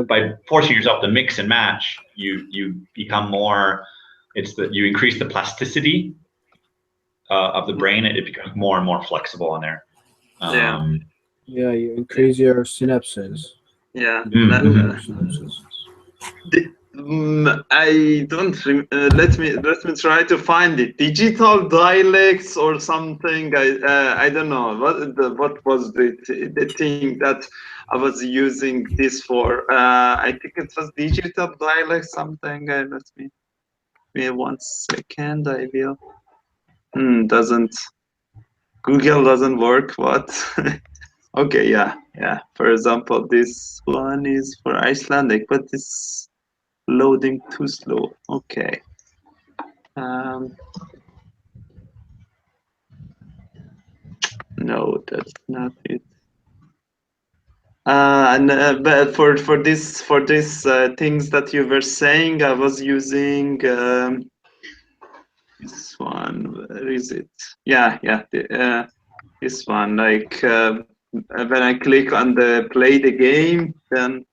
by forcing yourself to mix and match, you become more. You increase the plasticity of the brain. It becomes more and more flexible in there. Yeah, you increase your synapses. Yeah. Synapses. I don't. Let me try to find it. Digital dialects or something. I don't know what was the thing that I was using this for. I think it was digital dialect something. Let me 1 second. I will. Doesn't Google doesn't work? What? Okay, yeah. For example, this one is for Icelandic, but it's loading too slow. Okay. No, that's not it. But for this things that you were saying, I was using this one. Where is it? Yeah. This one, like when I click on the play the game, then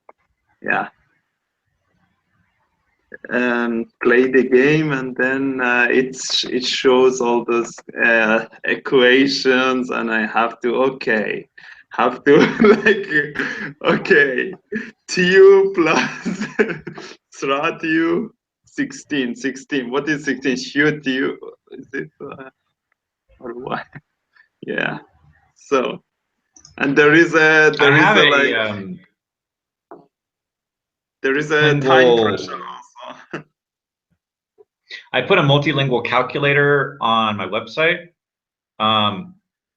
play the game, and then it shows all those equations, and I have to like tu plus stratio 16. What is 16? Shoot you? Is it or what? Yeah. So, and there is a time pressure also. I put a multilingual calculator on my website.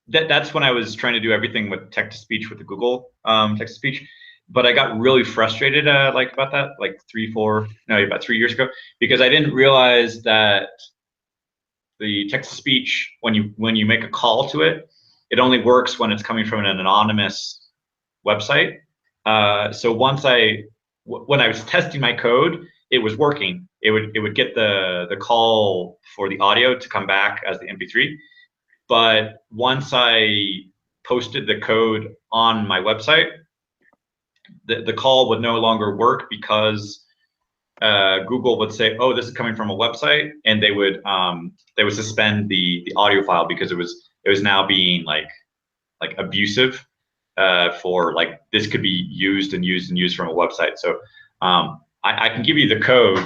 That's when I was trying to do everything with text to speech with the Google text to speech. But I got really frustrated about that like 3 years ago, because I didn't realize that the text to speech, when you make a call to it, it only works when it's coming from an anonymous website. So when I was testing my code, it was working. It would get the call for the audio to come back as the MP3. But once I posted the code on my website, the call would no longer work, because Google would say, "Oh, this is coming from a website," and they would suspend the audio file, because it was now being like abusive for like this could be used from a website. So I can give you the code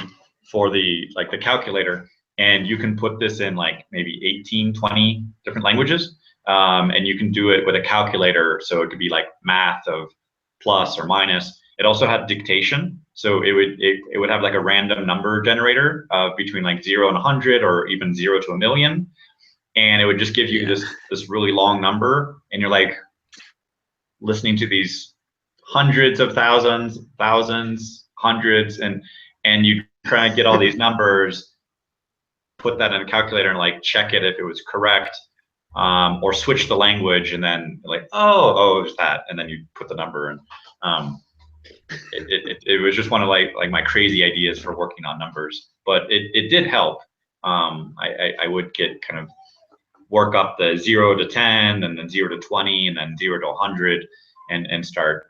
for the calculator, and you can put this in like maybe 18, 20 different languages, and you can do it with a calculator. So it could be like math of plus or minus. It also had dictation, so it would have like a random number generator between like 0 and 100, or even 0 to 1,000,000, and it would just give you this really long number, and you're like listening to these hundreds of thousands, hundreds, and you try to get all these numbers, put that in a calculator, and like check it if it was correct, or switch the language, and then like, oh, it's that, and then you put the number in. It was just one of like my crazy ideas for working on numbers, but it did help. I would get kind of work up the 0 to 10, and then 0 to 20, and then 0 to 100, and start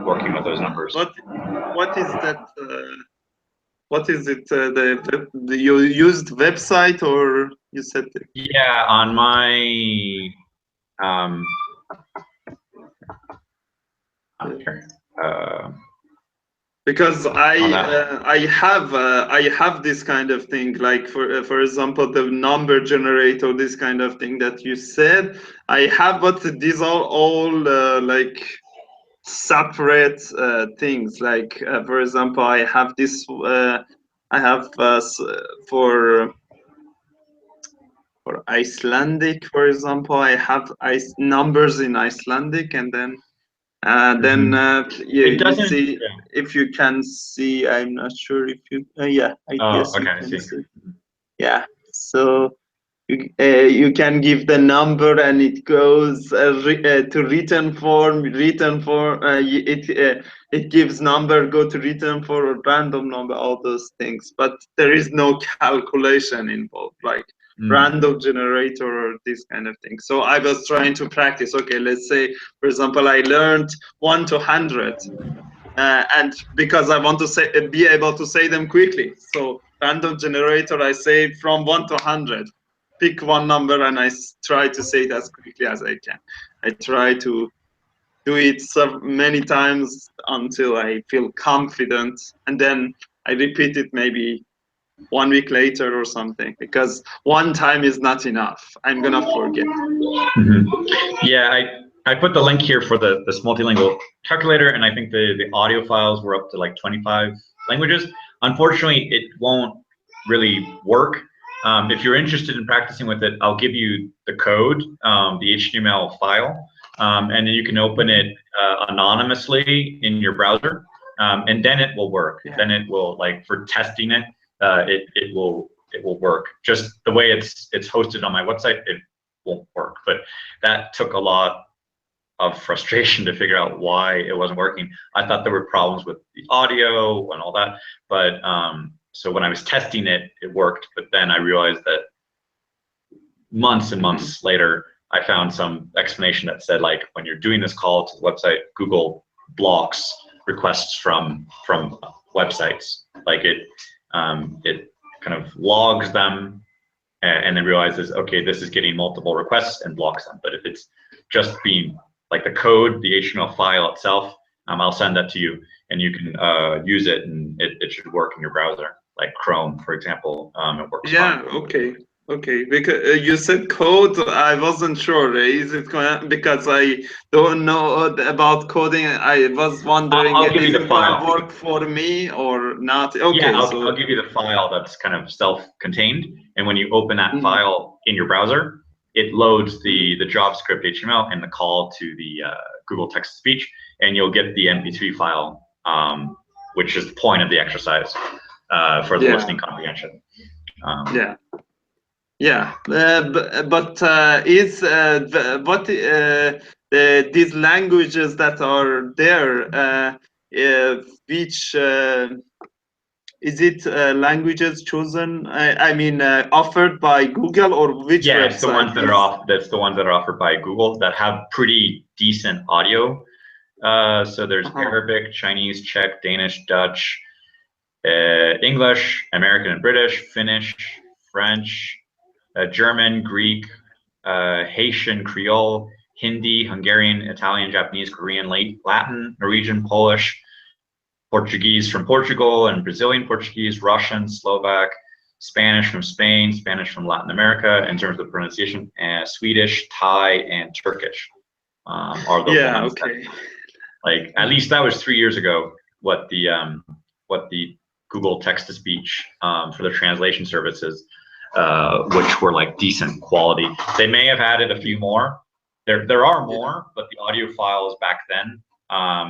working with those numbers. What is that? What is it? You used website, or you said it? Yeah, on my here. Because that. I have this kind of thing, like for example the number generator, this kind of thing that you said. I have, but these are all like separate things. Like for example, I have this. I have for Icelandic, for example, I have numbers in Icelandic, and then It you doesn't. see Yeah. if you can see. I'm not sure if you. Yeah, I guess okay, you I can see. see. Yeah, so you can give the number and it goes to return form. It gives number, go to return for a random number, all those things. But there is no calculation involved, like random generator or this kind of thing. So I was trying to practice. Okay, let's say, for example, I learned 1 to 100. And because I want to be able to say them quickly, so random generator, I say from 1 to 100, pick one number, and I try to say it as quickly as I can. I try to do it so many times until I feel confident, and then I repeat it maybe 1 week later or something, because one time is not enough. I'm gonna forget. Yeah, I put the link here for this multilingual calculator, and I think the audio files were up to like 25 languages. Unfortunately, it won't really work. If you're interested in practicing with it, I'll give you the code, the HTML file, and then you can open it anonymously in your browser, and then it will work. Yeah. Then it will, like, for testing it, it will work. Just the way it's hosted on my website, it won't work. But that took a lot of frustration to figure out why it wasn't working. I thought there were problems with the audio and all that, but so when I was testing it, it worked. But then I realized that months and months later, I found some explanation that said, like, when you're doing this call to the website, Google blocks requests from websites. Like it kind of logs them and then realizes, okay, this is getting multiple requests, and blocks them. But if it's just being like the code, the HTML file itself, I'll send that to you, and you can use it, and it should work in your browser, like Chrome, for example. It works fine. Okay, because you said code, I wasn't sure. Is it because I don't know about coding? I was wondering, I'll give you is the it gonna file. work for me or not? Okay, yeah, so I'll give you the file that's kind of self-contained, and when you open that file in your browser, it loads the JavaScript HTML and the call to the Google text-to-speech, and you'll get the MP3 file, which is the point of the exercise for the listening comprehension. but is what these languages that are there? Which is it languages chosen? I mean, offered by Google, or which Yeah, website? it's the ones that are off. That's the ones that are offered by Google that have pretty decent audio. So there's Arabic, Chinese, Czech, Danish, Dutch, English, American and British, Finnish, French, German, Greek, Haitian, Creole, Hindi, Hungarian, Italian, Japanese, Korean, Latin, Norwegian, Polish, Portuguese from Portugal and Brazilian Portuguese, Russian, Slovak, Spanish from Spain, Spanish from Latin America in terms of pronunciation, and Swedish, Thai, and Turkish are the ones that, like, at least that was 3 years ago, what the Google text-to-speech for the translation services, which were like decent quality. They may have added a few more. There are more, but the audio files back then,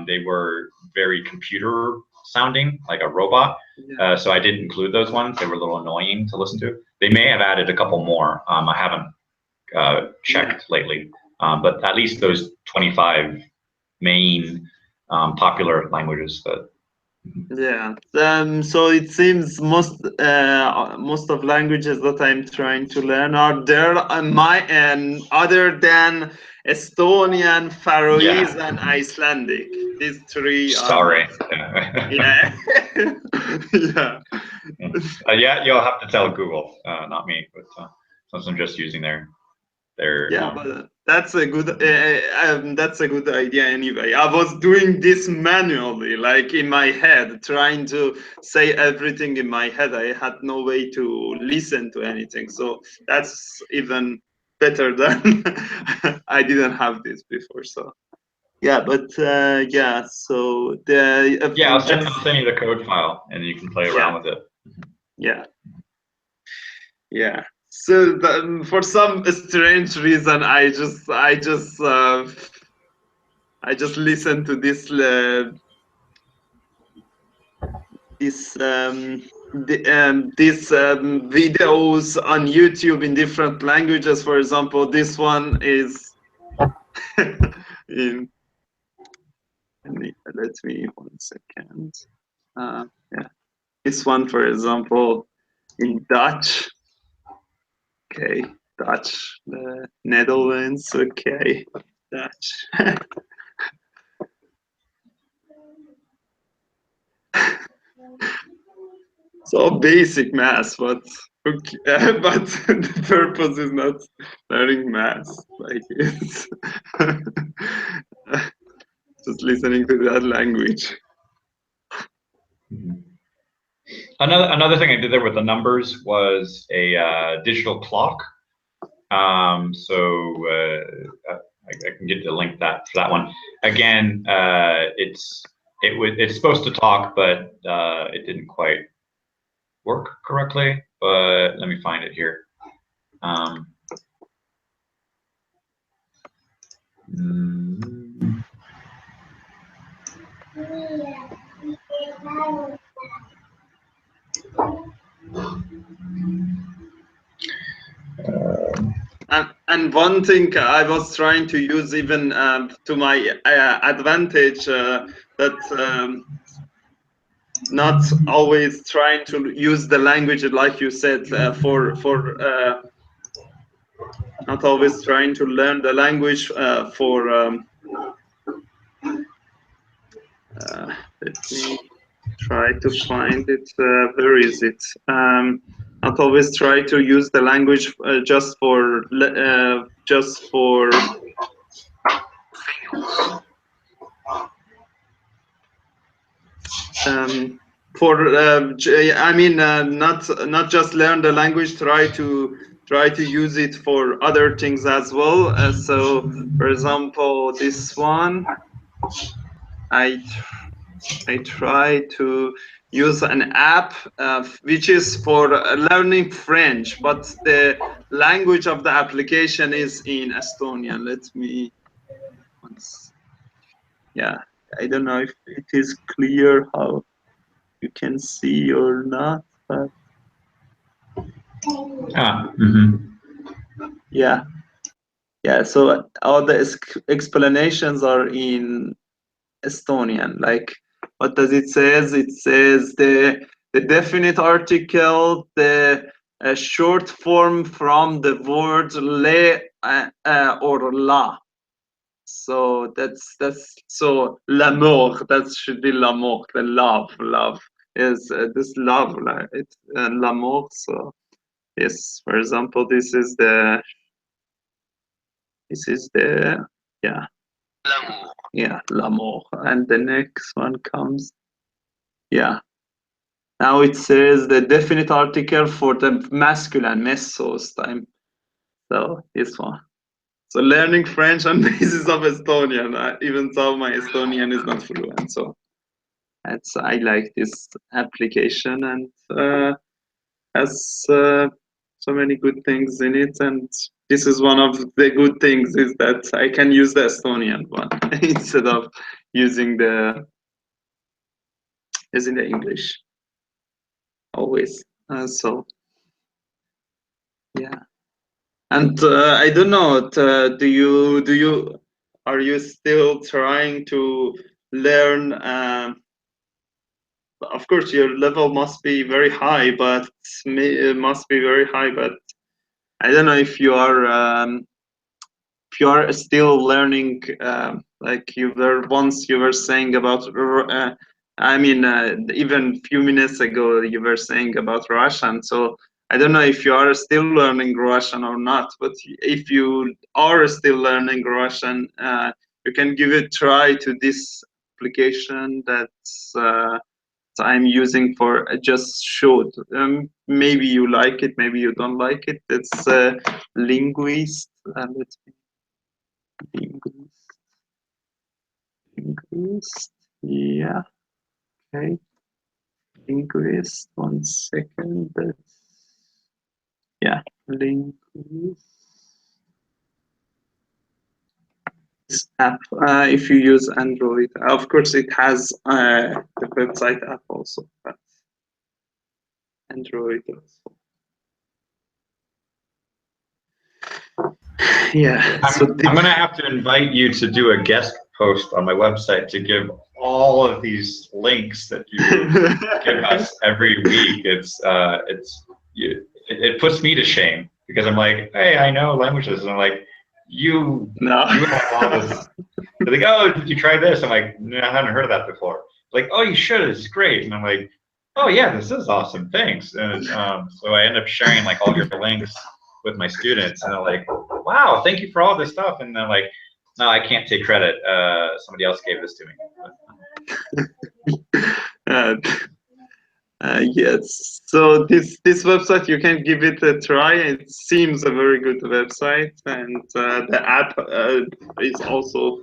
they were very computer sounding, like a robot. So I didn't include those ones. They were a little annoying to listen to. They may have added a couple more. I haven't checked lately, but at least those 25 main popular languages that. So it seems most of languages that I'm trying to learn are there. And other than Estonian, Faroese, and Icelandic, these three. Sorry. Yeah. Yeah, you'll have to tell Google, not me. But since I'm just using their They're Yeah, but that's a good idea anyway. I was doing this manually, like in my head, trying to say everything in my head. I had no way to listen to anything, so that's even better than I didn't have this before. So yeah, but yeah, so the yeah. I'll send you the code file, and you can play around with it. yeah. Yeah. So for some strange reason, I just listened to this videos on YouTube in different languages. For example, this one is in. Let me 1 second. Yeah, this one, for example, in Dutch. Okay, Dutch, the Netherlands. Okay, Dutch. So basic math, but okay, but the purpose is not learning math. Like it's just listening to that language. Another thing I did there with the numbers was a digital clock. So I can get the link for that one. Again, it's supposed to talk, but it didn't quite work correctly. But let me find it here. And one thing I was trying to use even to my advantage that not always trying to use the language like you said for not always trying to learn the language for let me try to find it. Where is it? Not always try to use the language just for I mean not just learn the language, try to use it for other things as well. So for example, this one I try to use an app which is for learning French, but the language of the application is in Estonian. Let me yeah, I don't know if it is clear how you can see or not, but yeah, so all the explanations are in Estonian. Like, what does it says? It says the definite article, the short form from the word le or la. So that's so l'amour. That should be l'amour. The love is this love. It's l'amour. So yes, for example, this is the yeah. L'amour. Yeah, l'amour. And the next one comes, yeah. Now it says the definite article for the masculine, mesos time. So this one. So learning French on basis of Estonian, even though my Estonian is not fluent. So I like this application and has so many good things in it. And this is one of the good things is that I can use the Estonian one instead of using the English always. So yeah, and I don't know. Are you still trying to learn? Of course, your level must be very high, but it must be very high. But I don't know if you are still learning. Like you were saying about. I mean, even a few minutes ago, you were saying about Russian. So I don't know if you are still learning Russian or not, but if you are still learning Russian, you can give it a try to this application that's I'm using for just short. Maybe you like it, maybe you don't like it. It's Linguist. Let's see. Linguist. Yeah. Okay. Linguist. 1 second. Yeah. Linguist. This app, if you use Android, of course, it has the website app also, but Android also. Yeah. I'm gonna have to invite you to do a guest post on my website to give all of these links that you give us every week. It puts me to shame because I'm like, hey, I know languages, and I'm like, you have all this. They're like, oh, did you try this? I'm like, no, I haven't heard of that before. Like, oh, you should. It's great. And I'm like, oh yeah, this is awesome. Thanks. And so I end up sharing like all your links with my students, and they're like, wow, thank you for all this stuff. And they're like, no, I can't take credit. Somebody else gave this to me. Yes. So this website, you can give it a try. It seems a very good website, and the app is also.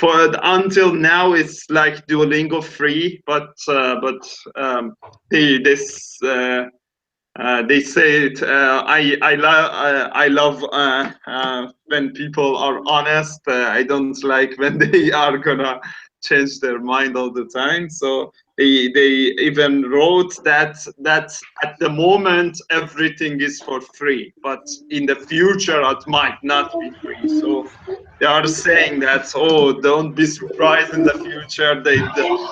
Until now, it's like Duolingo free, but they say it. I love when people are honest. I don't like when they are gonna change their mind all the time. So they even wrote that at the moment everything is for free, but in the future it might not be free. So they are saying that, oh, don't be surprised in the future. They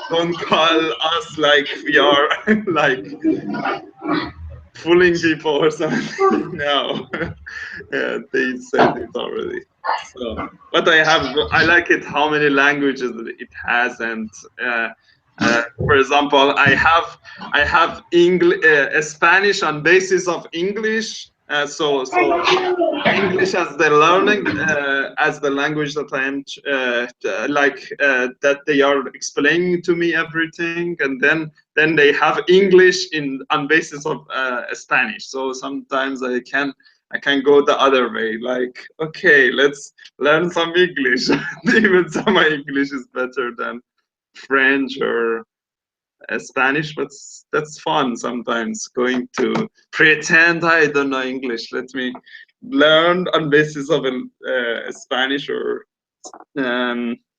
don't call us like we are like fooling people or something. No. Yeah, they said it already. So, but I like it how many languages it has, and for example, I have English, Spanish on basis of English. So English as the learning, as the language that I am that they are explaining to me everything, and then they have English on basis of Spanish. So sometimes I can go the other way, like, okay, let's learn some English. Even some my English is better than French or Spanish, but that's fun sometimes, going to pretend I don't know English. Let me learn on basis of Spanish or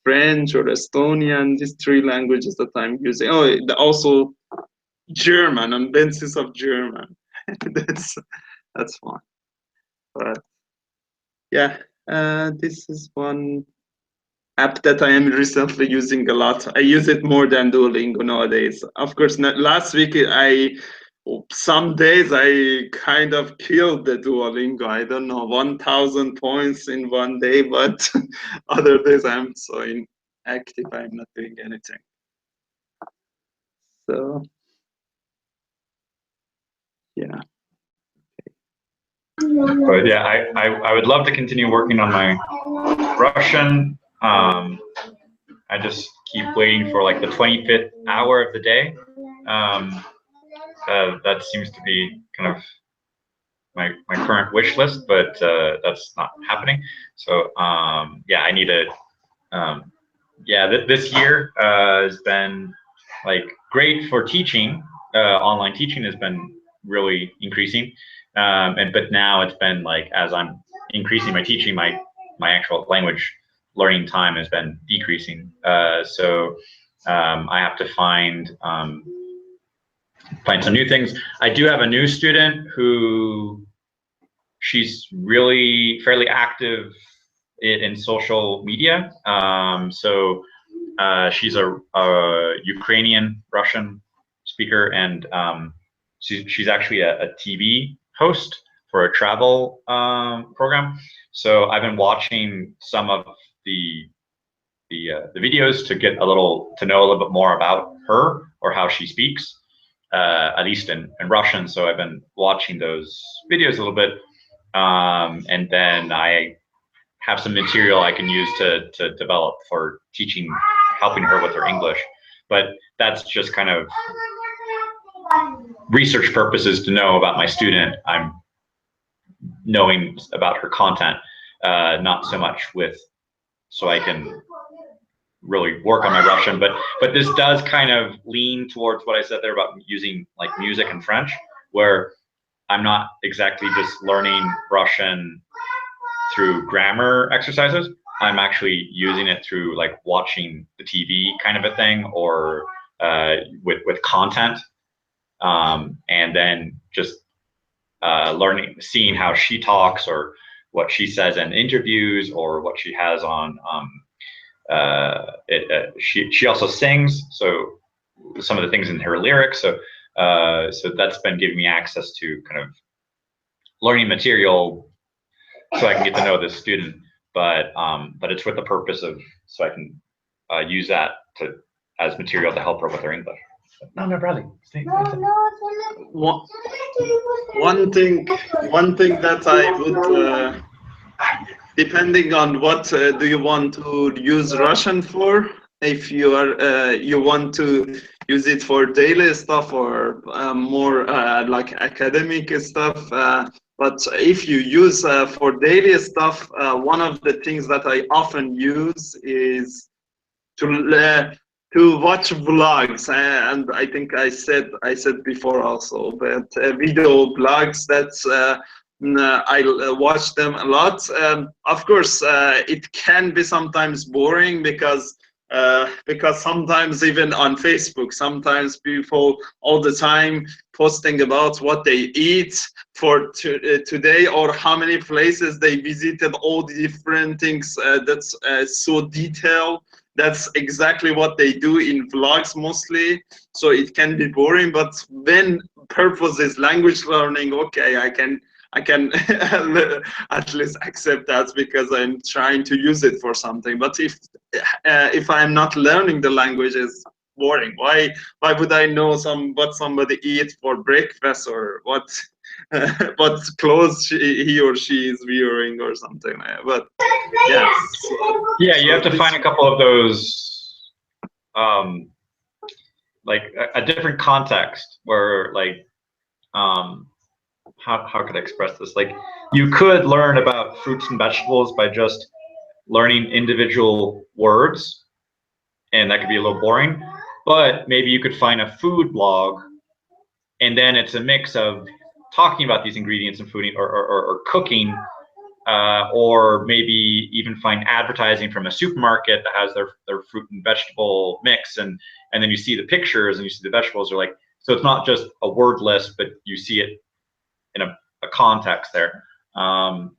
French or Estonian, these 3 languages that I'm using. Oh, also German, on basis of German. that's fun. But yeah, this is one app that I am recently using a lot. I use it more than Duolingo nowadays. Of course, last week some days I kind of killed the Duolingo. I don't know, 1,000 points in one day, but other days I'm so inactive, I'm not doing anything. So yeah. But yeah, I would love to continue working on my Russian. I just keep waiting for like the 25th hour of the day. That seems to be kind of my current wish list, but that's not happening. So yeah, I need to. Yeah, this year has been like great for teaching. Online teaching has been really increasing, but now it's been like, as I'm increasing my teaching, my actual language learning time has been decreasing. So I have to find some new things. I do have a new student who she's really fairly active in social media. So she's a Ukrainian Russian speaker, and she's actually a TV host for a travel program. So I've been watching some of the videos to know a little bit more about her or how she speaks. at least in Russian. So I've been watching those videos a little bit, and then I have some material I can use to develop for teaching, helping her with her English. But that's just kind of research purposes to know about my student. I'm knowing about her content, not so much so I can really work on my Russian. But this does kind of lean towards what I said there about using like music and French, where I'm not exactly just learning Russian through grammar exercises. I'm actually using it through like watching the TV kind of a thing, or with content, and then just learning, seeing how she talks, or what she says in interviews, or what she has on. She also sings, so some of the things in her lyrics. So that's been giving me access to kind of learning material, so I can get to know this student. But it's with the purpose of so I can use that as material to help her with her English. No, Bradley. One thing that I would, depending on what do you want to use Russian for, if you are you want to use it for daily stuff or more like academic stuff. But if you use for daily stuff, one of the things that I often use is to watch vlogs, and I think I said before also, but video blogs. That's I watch them a lot. Of course, it can be sometimes boring because sometimes even on Facebook, sometimes people all the time posting about what they eat for today, or how many places they visited, all the different things. That's so detailed. That's exactly what they do in vlogs mostly. So it can be boring, but when purpose is language learning, okay, I can at least accept that because I'm trying to use it for something. But if I'm not learning the language, it's boring. Why would I know what somebody eats for breakfast, or what what clothes he or she is wearing or something like that? But yes. Yeah, you have to find a couple of those, like a different context where, like, how could I express this? Like, you could learn about fruits and vegetables by just learning individual words, and that could be a little boring. But maybe you could find a food blog, and then it's a mix of talking about these ingredients in food, or cooking, or maybe even find advertising from a supermarket that has their fruit and vegetable mix, and then you see the pictures and you see the vegetables are like, so it's not just a word list, but you see it in a context there. And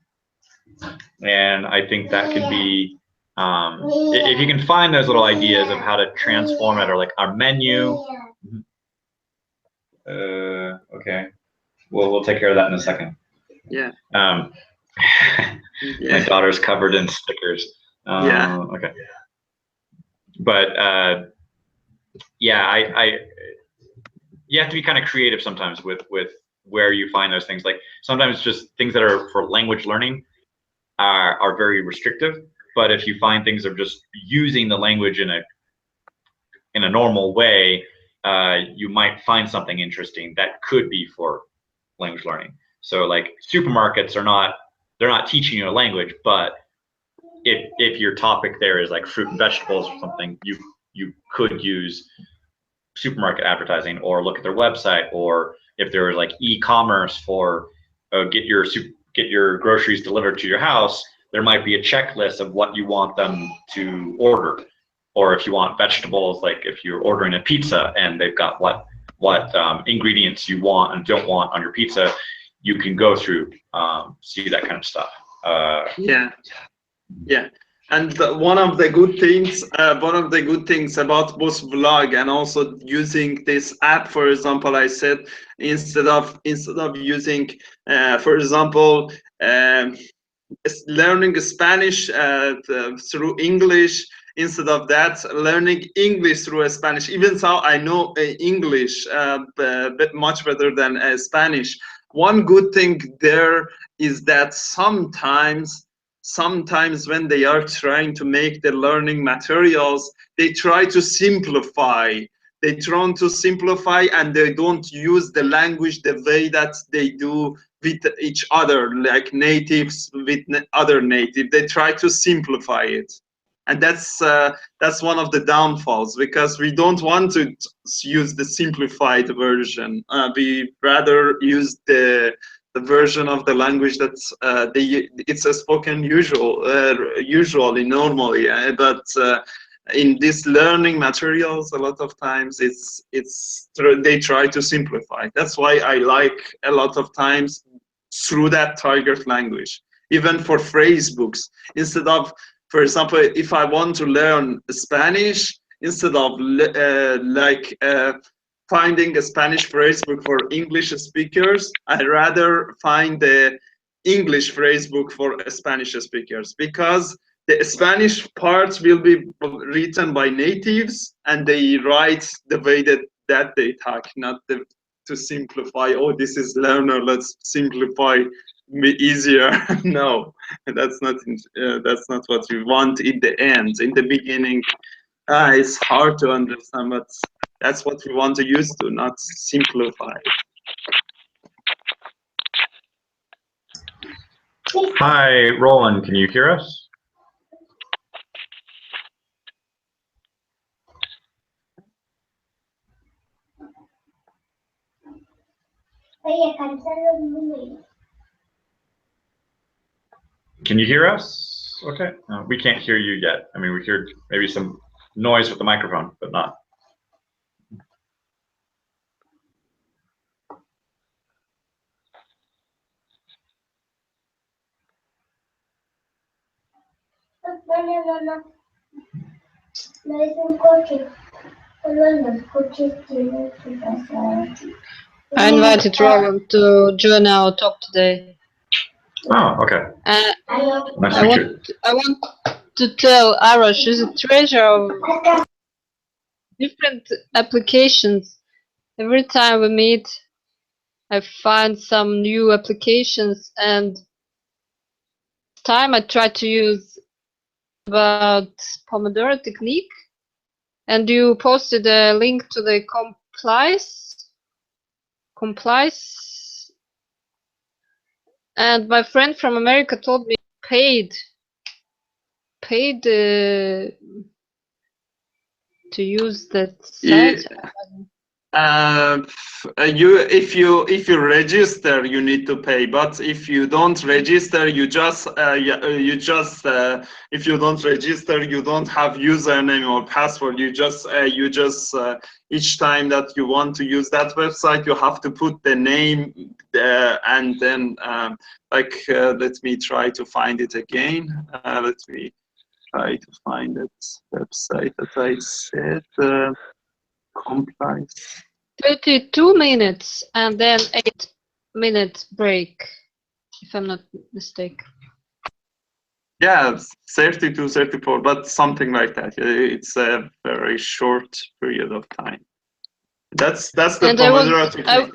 I think that can be, if you can find those little ideas of how to transform it, or like our menu. Okay, we'll take care of that in a second. Yeah. My daughter's covered in stickers. Yeah. Okay. But yeah, you have to be kind of creative sometimes with where you find those things. Like, sometimes just things that are for language learning are very restrictive. But if you find things that are just using the language in a normal way, you might find something interesting that could be for language learning. So like, supermarkets they're not teaching you a language, but if your topic there is like fruit and vegetables or something, you could use supermarket advertising, or look at their website, or if there was like e-commerce for get your groceries delivered to your house, there might be a checklist of what you want them to order. Or if you want vegetables, like if you're ordering a pizza and they've got what ingredients you want and don't want on your pizza, you can go through, see that kind of stuff. Yeah. And one of the good things about both vlog and also using this app, for example, I said instead of using, for example, learning Spanish through English, instead of that, learning English through Spanish. Even so, I know English much better than Spanish. One good thing there is that sometimes when they are trying to make the learning materials, they try to simplify. They try to simplify, and they don't use the language the way that they do with each other, like natives with other native. They try to simplify it, and that's one of the downfalls, because we don't want to use the simplified version. We rather use the version of the language that's it's a spoken usually normally, but in these learning materials, a lot of times they try to simplify. That's why I like a lot of times through that target language. Even for phrase books, instead of, for example, if I want to learn Spanish, instead of finding a Spanish phrase book for English speakers, I'd rather find the English phrase book for Spanish speakers, because the Spanish parts will be written by natives, and they write the way that they talk, not to simplify. Oh, this is learner, let's simplify, be easier. No, that's not what we want in the end. In the beginning, it's hard to understand, but that's what we want to use to, not simplify. Hi, Roland, can you hear us? Can you hear us? Okay. We can't hear you yet. I mean, we hear maybe some noise with the microphone, but not. I invited Roland to join our talk today. Oh, okay. Nice to meet you. I want to tell Ara she's a treasure of different applications. Every time we meet, I find some new applications, and time I try to use about Pomodoro technique, and you posted a link to the complies, and my friend from America told me paid to use that site. If you register, you need to pay. But if you don't register, if you don't register, you don't have username or password. You just each time that you want to use that website, you have to put the name and then let me try to find it again. Let me try to find that website that I said. Compliance. 32 minutes and then 8 minutes break, if I'm not mistaken. Yeah, 32, 34, but something like that. It's a very short period of time. That's the Pomodoro technique.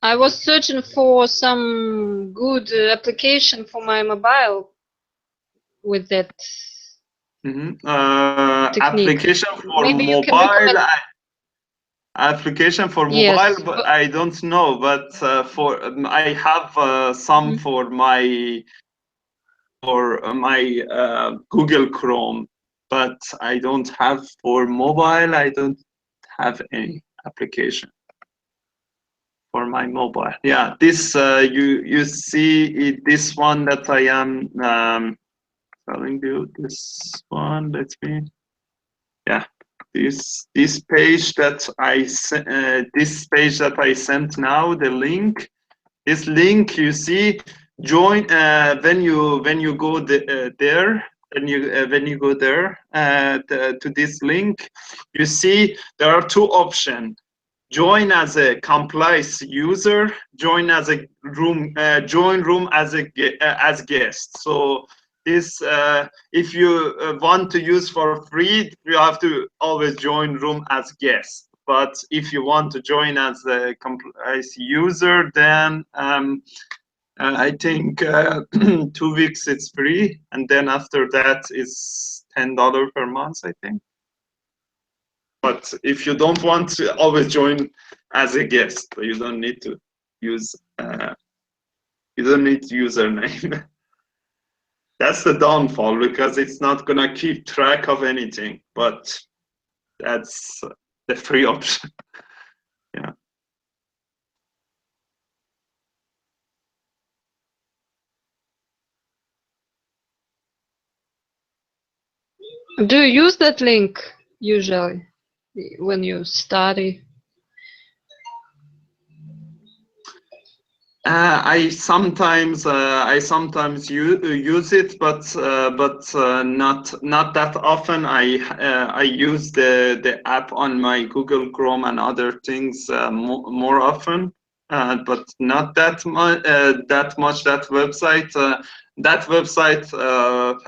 I was searching for some good application for my mobile with that. Application for Maybe mobile. Application for mobile, yes, but I don't know. But I have some for my Google Chrome, but I don't have for mobile. I don't have any application for my mobile. Yeah, this you see this one that I am telling you. This one. Let me. Yeah. This page that I sent now, the link. This link you see, join when you go there. When you go there to this link, you see there are two options: join as a compliance user, join as a room, join room as guest. So this if you want to use for free, you have to always join room as guest. But if you want to join as a user, then I think 2 weeks it's free, and then after that it's $10 per month, I think. But if you don't want to, always join as a guest. You don't need to use username. That's the downfall, because it's not gonna keep track of anything. But that's the free option. Yeah. Do you use that link usually when you study? I sometimes use it, but not that often. I use the app on my Google Chrome and other things more often, but not that much. That website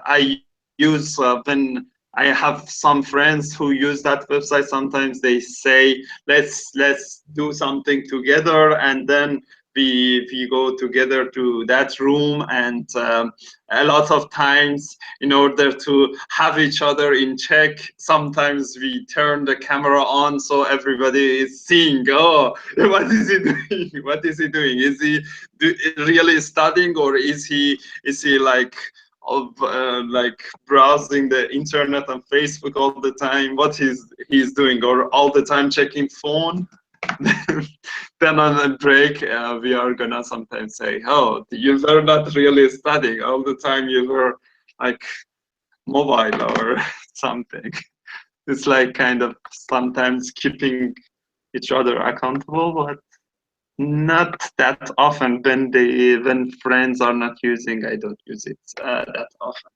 I use when I have some friends who use that website. Sometimes they say, let's do something together, and then we go together to that room, and a lot of times, in order to have each other in check, sometimes we turn the camera on so everybody is seeing, oh, what is he doing? What is he doing? Is he really studying, or is he like browsing the internet and Facebook all the time? What he's doing, or all the time checking phone? Then on a break, we are gonna sometimes say, oh, you were not really studying all the time, you were like mobile or something. It's like kind of sometimes keeping each other accountable, but not that often. When friends are not using, I don't use it that often.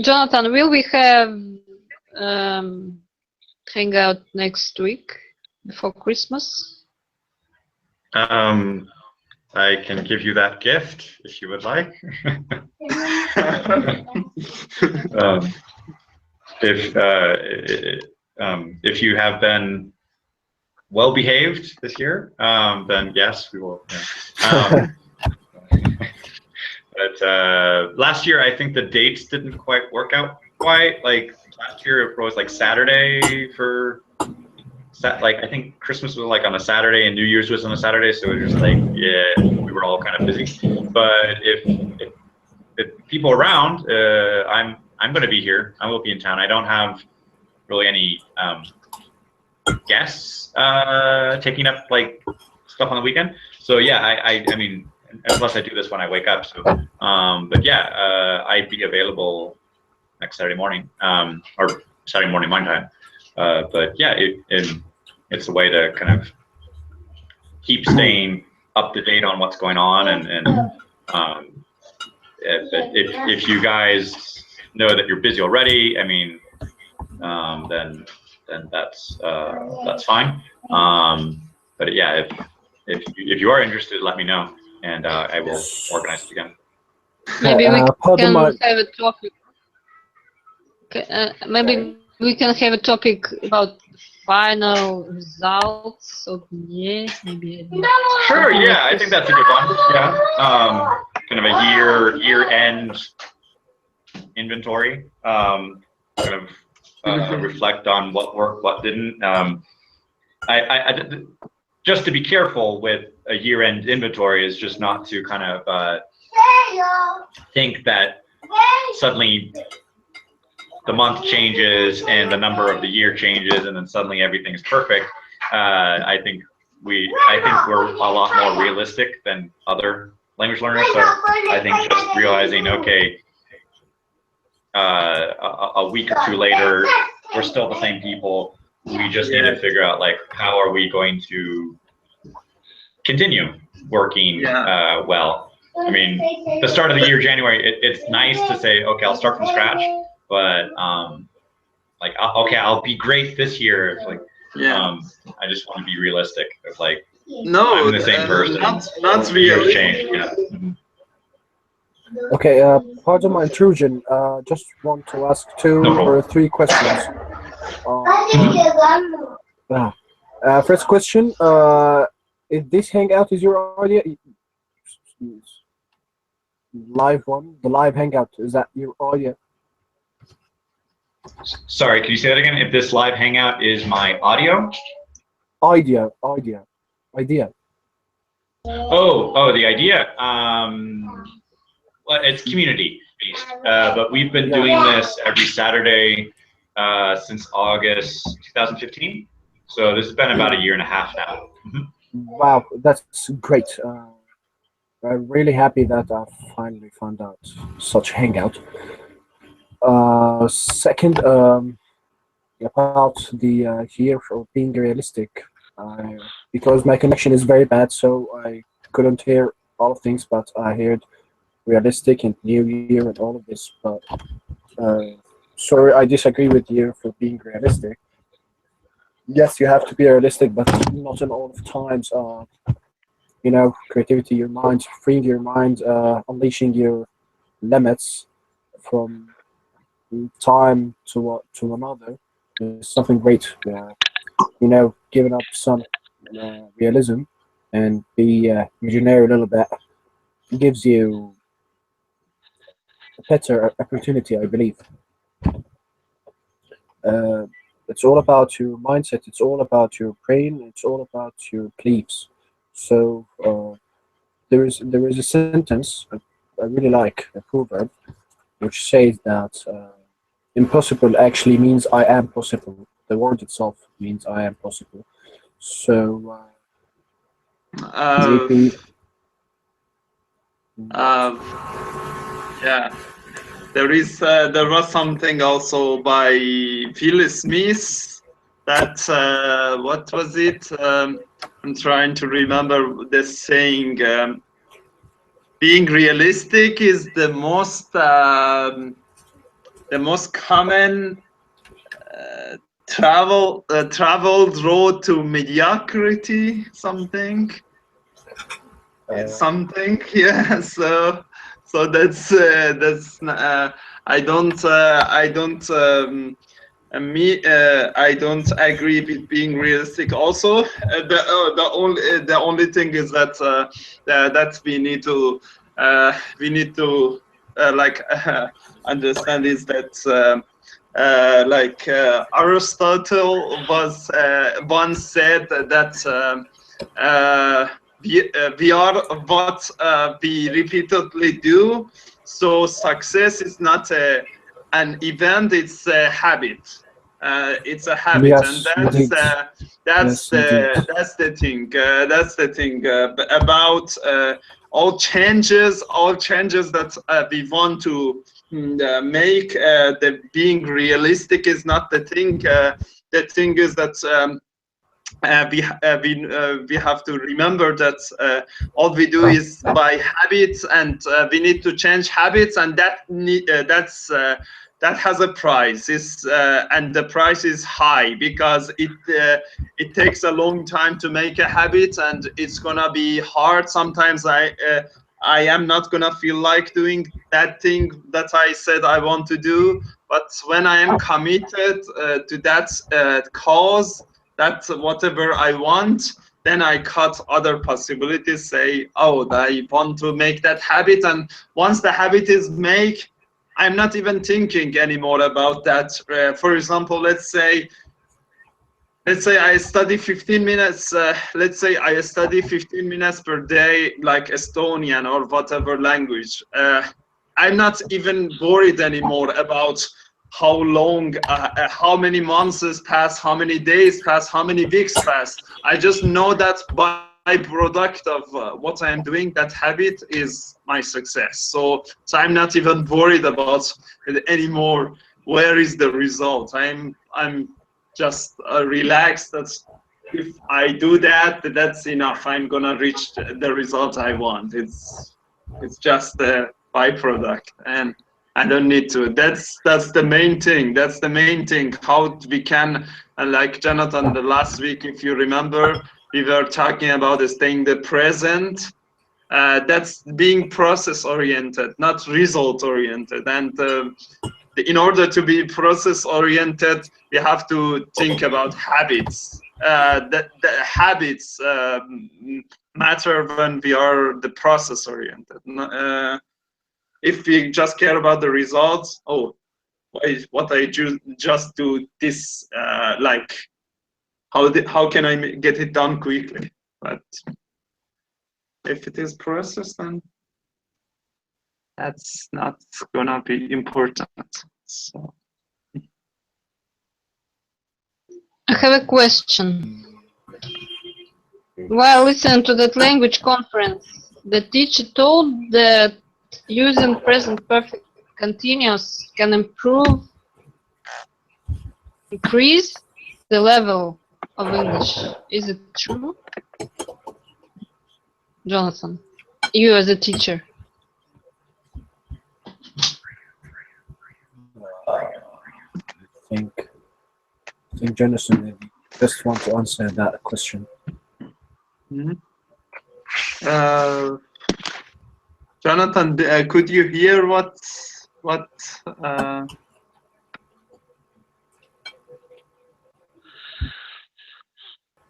Jonathan, will we have Hangout next week before Christmas? I can give you that gift if you would like. If you have been well behaved this year, then yes, we will. Yeah. But last year, I think the dates didn't quite work out quite. Like last year, it was like Saturday for. Like I think Christmas was like on a Saturday and New Year's was on a Saturday, so it was just like, yeah, we were all kind of busy. But if people are around, I'm going to be here. I will be in town. I don't have really any guests taking up like stuff on the weekend. So yeah, I mean, unless I do this when I wake up. So but yeah, I'd be available next Saturday morning, or Saturday morning my time. But yeah, it's a way to kind of keep staying up to date on what's going on, and if you guys know that you're busy already, I mean, then that's fine. But yeah, if you are interested, let me know, and I will organize it again. Maybe we can have a topic. Maybe we can have a topic about final results of the year. Maybe. Sure. Yeah, I think that's a good one. Yeah. Kind of a year-end inventory. Kind of reflect on what worked, what didn't. I just to be careful with a year-end inventory is just not to kind of think that suddenly the month changes and the number of the year changes and then suddenly everything's perfect. I think we're a lot more realistic than other language learners. So I think just realizing, okay, a week or two later, we're still the same people. We just need to figure out like how are we going to continue working well. I mean, the start of the year, January, it's nice to say, okay, I'll start from scratch. But like, okay, I'll be great this year. It's like, I just want to be realistic. It's like, No, I'm the same person. not You really. changed, yeah. Okay, pardon my intrusion. Just want to ask two No problem. or three questions. First question, if this hangout is your idea, live one, the live hangout, is that your idea? Sorry, can you say that again? If this live hangout is my audio? Idea. Oh, the idea. Well, it's community based, but we've been doing this every Saturday since August 2015. So this has been about a year and a half now. Wow, that's great. I'm really happy that I finally found out such hangout. Second, about the here of being realistic, because my connection is very bad, so I couldn't hear all of things, but I heard realistic and New Year and all of this. But sorry, I disagree with you for being realistic. Yes, you have to be realistic, but not in all of times. Creativity, your mind, freeing your mind, unleashing your limits from time to another is something great. Giving up some realism and be visionary a little bit gives you a better opportunity, I believe. Uh, it's all about your mindset. It's all about your brain. It's all about your beliefs. So there is a sentence I really like, a proverb, which says that impossible actually means I am possible. The word itself means I am possible. So Uh, maybe yeah, there was something also by Phil Smith that what was it? I'm trying to remember the saying. Being realistic is the most common traveled road to mediocrity. Something. Yeah. So that's I don't I don't agree with being realistic. Also, the only thing is that that we need to understand is that Aristotle was once said that we are what we repeatedly do. So success is not an event; it's a habit. It's a habit, yes, and indeed. that's the thing. That's the thing about all changes that we want to make. The being realistic is not the thing. The thing is that we have to remember that all we do is by habits, and we need to change habits, and that has a price. And the price is high because it takes a long time to make a habit, and it's gonna be hard. Sometimes I am not gonna feel like doing that thing that I said I want to do, but when I am committed to that cause, that's whatever I want, then I cut other possibilities, say, oh, I want to make that habit. And once the habit is made, I'm not even thinking anymore about that. For example, let's say I study 15 minutes, let's say I study 15 minutes per day, like Estonian or whatever language. I'm not even worried anymore about how long, how many months pass, how many days pass, how many weeks pass. I just know that byproduct of what I am doing, that habit is my success. So I'm not even worried about it anymore. Where is the result? I'm just relaxed. That's if I do that, that's enough. I'm gonna reach the result I want. It's just a byproduct, and I don't need to. That's the main thing. That's the main thing. How we can, like Jonathan, the last week, if you remember, we were talking about staying the present. That's being process oriented, not result oriented. And in order to be process oriented, we have to think about habits. The habits matter when we are the process oriented. If we just care about the results, oh, what I just do this, like how can I get it done quickly? But if it is process, then that's not gonna be important. So. I have a question. While listening to that language conference, the teacher told that using present perfect continuous can increase the level of English. Is it true? Jonathan, you as a teacher. I think Jonathan is the best one to answer that question. Mm-hmm. Jonathan, could you hear what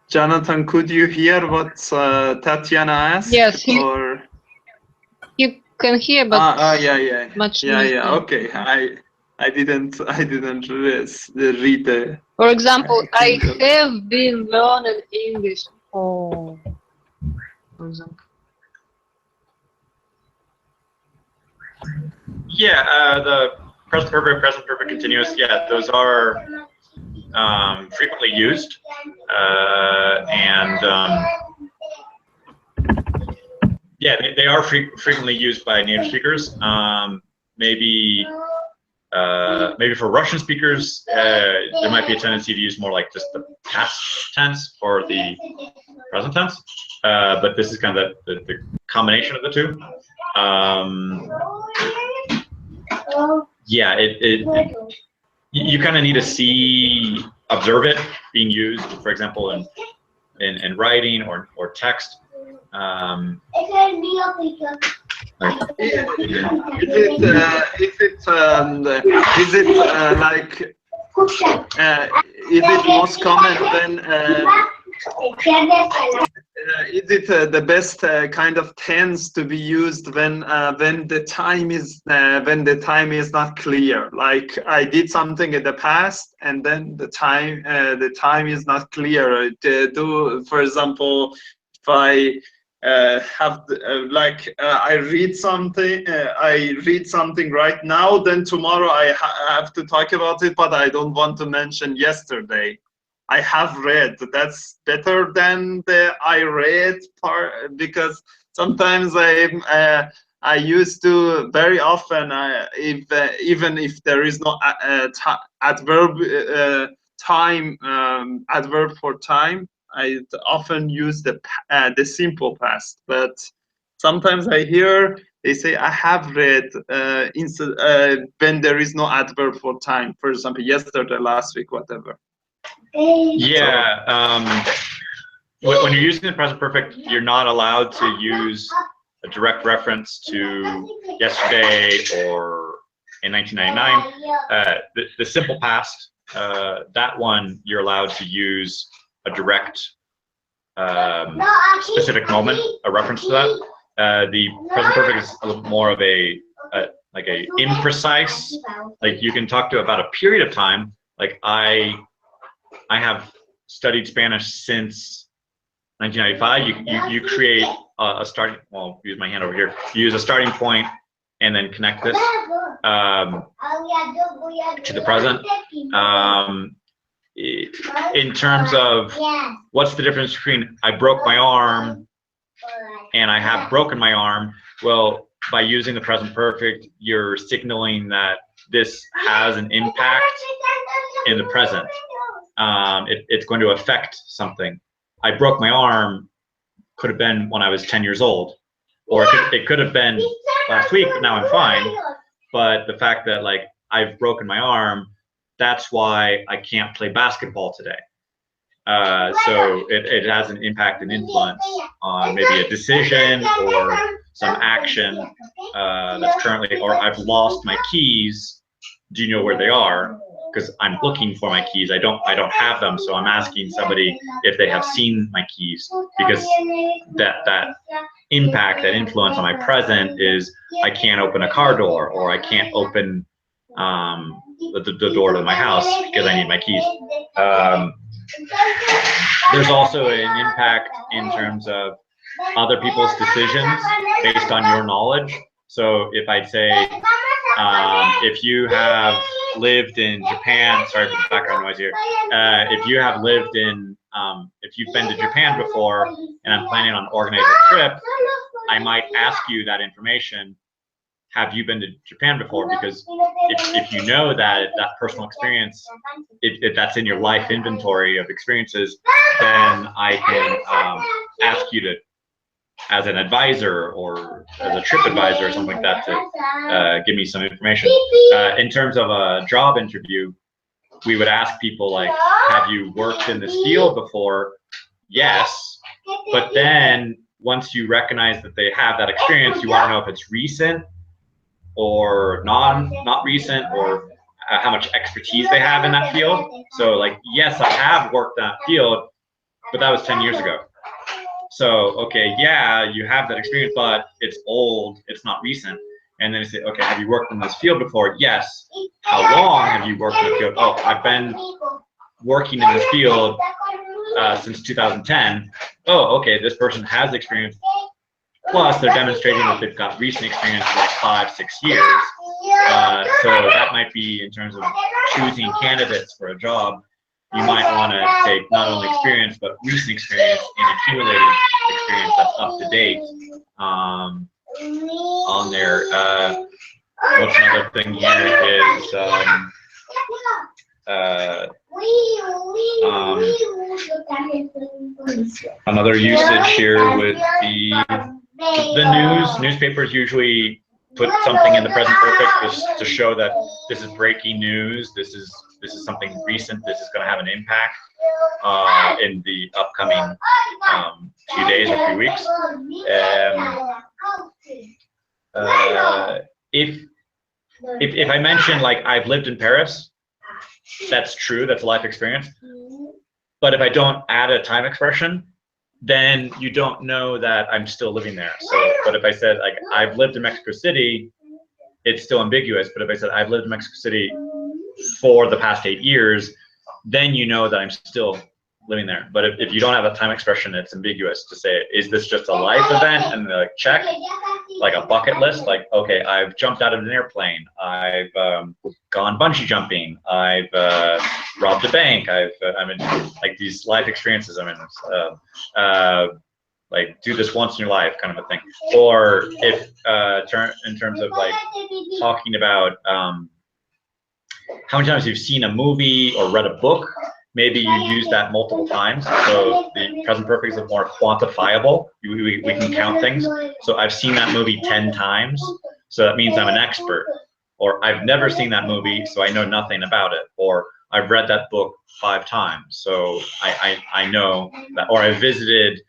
Jonathan, could you hear what Tatiana asked? Yes, or you can hear, but yeah. much Yeah. Okay, I didn't read the. For example, I have been learning English. Oh, for example. Yeah, the present perfect continuous. Yeah, those are frequently used, and yeah, they are frequently used by native speakers. Maybe for Russian speakers, there might be a tendency to use more like just the past tense or the present tense. But this is kind of the combination of the two. Yeah, you kind of need to observe it being used, for example, in writing or text. Is it most common when? Is it the best kind of tense to be used when the time is not clear? Like I did something in the past, and then the time is not clear. For example, if I I read something right now, then tomorrow I have to talk about it, but I don't want to mention yesterday. I have read. That's better than the I read part, because sometimes I used to very often even if there is no adverb for time, I often use the simple past. But sometimes I hear they say I have read when there is no adverb for time. For example, yesterday, last week, whatever. Yeah, when you're using the present perfect, you're not allowed to use a direct reference to yesterday or in 1999. The simple past, that one you're allowed to use a direct specific moment, a reference to that. The present perfect is a little more of like a imprecise. Like you can talk to about a period of time. Like I have studied Spanish since 1995. You create a starting. Well, use my hand over here. You use a starting point and then connect this to the present. In terms of what's the difference between I broke my arm and I have broken my arm, well, by using the present perfect, you're signaling that this has an impact in the present. It's going to affect something. I broke my arm could have been when I was 10 years old, or it could have been last week, but now I'm fine. But the fact that like I've broken my arm, that's why I can't play basketball today. So it has an impact and influence on maybe a decision or some action that's currently, or I've lost my keys. Do you know where they are? Because I'm looking for my keys. I don't have them, so I'm asking somebody if they have seen my keys, because that impact, that influence on my present is I can't open a car door, or I can't open the door to my house because I need my keys. There's also an impact in terms of other people's decisions based on your knowledge. So if I'd say, if you have lived in Japan, sorry for the background noise here, if you have lived in, if you've been to Japan before and I'm planning on organizing a trip, I might ask you that information. Have you been to Japan before? Because if you know that personal experience, if that's in your life inventory of experiences, then I can ask you to, as an advisor or as a trip advisor or something like that, to give me some information. In terms of a job interview, we would ask people like, have you worked in this field before? Yes. But then once you recognize that they have that experience, you want to know if it's recent or not recent, or how much expertise they have in that field. So like, yes, I have worked in that field, but that was 10 years ago. So, okay, yeah, you have that experience, but it's old, it's not recent. And then you say, okay, have you worked in this field before? Yes. How long have you worked in the field? Oh, I've been working in this field since 2010. Oh, okay, this person has experience. Plus, they're demonstrating that they've got recent experience for like 5-6 years. So that might be, in terms of choosing candidates for a job, you might want to take not only experience, but recent experience and accumulated experience that's up to date on there. What's another thing here is another usage here would be the newspapers usually put something in the present perfect just to show that this is breaking news, this is something recent, this is going to have an impact in the upcoming few days or few weeks. If I mention like I've lived in Paris, that's true, that's a life experience. But if I don't add a time expression, then you don't know that I'm still living there. So, but if I said like I've lived in Mexico City, it's still ambiguous. But if I said I've lived in Mexico City for the past 8 years, then you know that I'm still living there. But if you don't have a time expression, it's ambiguous to say, is this just a life event? And they're like, check, like a bucket list, like, okay, I've jumped out of an airplane, I've gone bungee jumping, I've robbed a bank, I'm in like these life experiences. I'm in like do this once in your life kind of a thing. Or if in terms of like talking about how many times you've seen a movie or read a book, maybe you use that multiple times. So the present perfect is more quantifiable. We can count things. So I've seen that movie 10 times. So that means I'm an expert. Or I've never seen that movie, so I know nothing about it. Or I've read that book 5 times, so I know that. Or I visited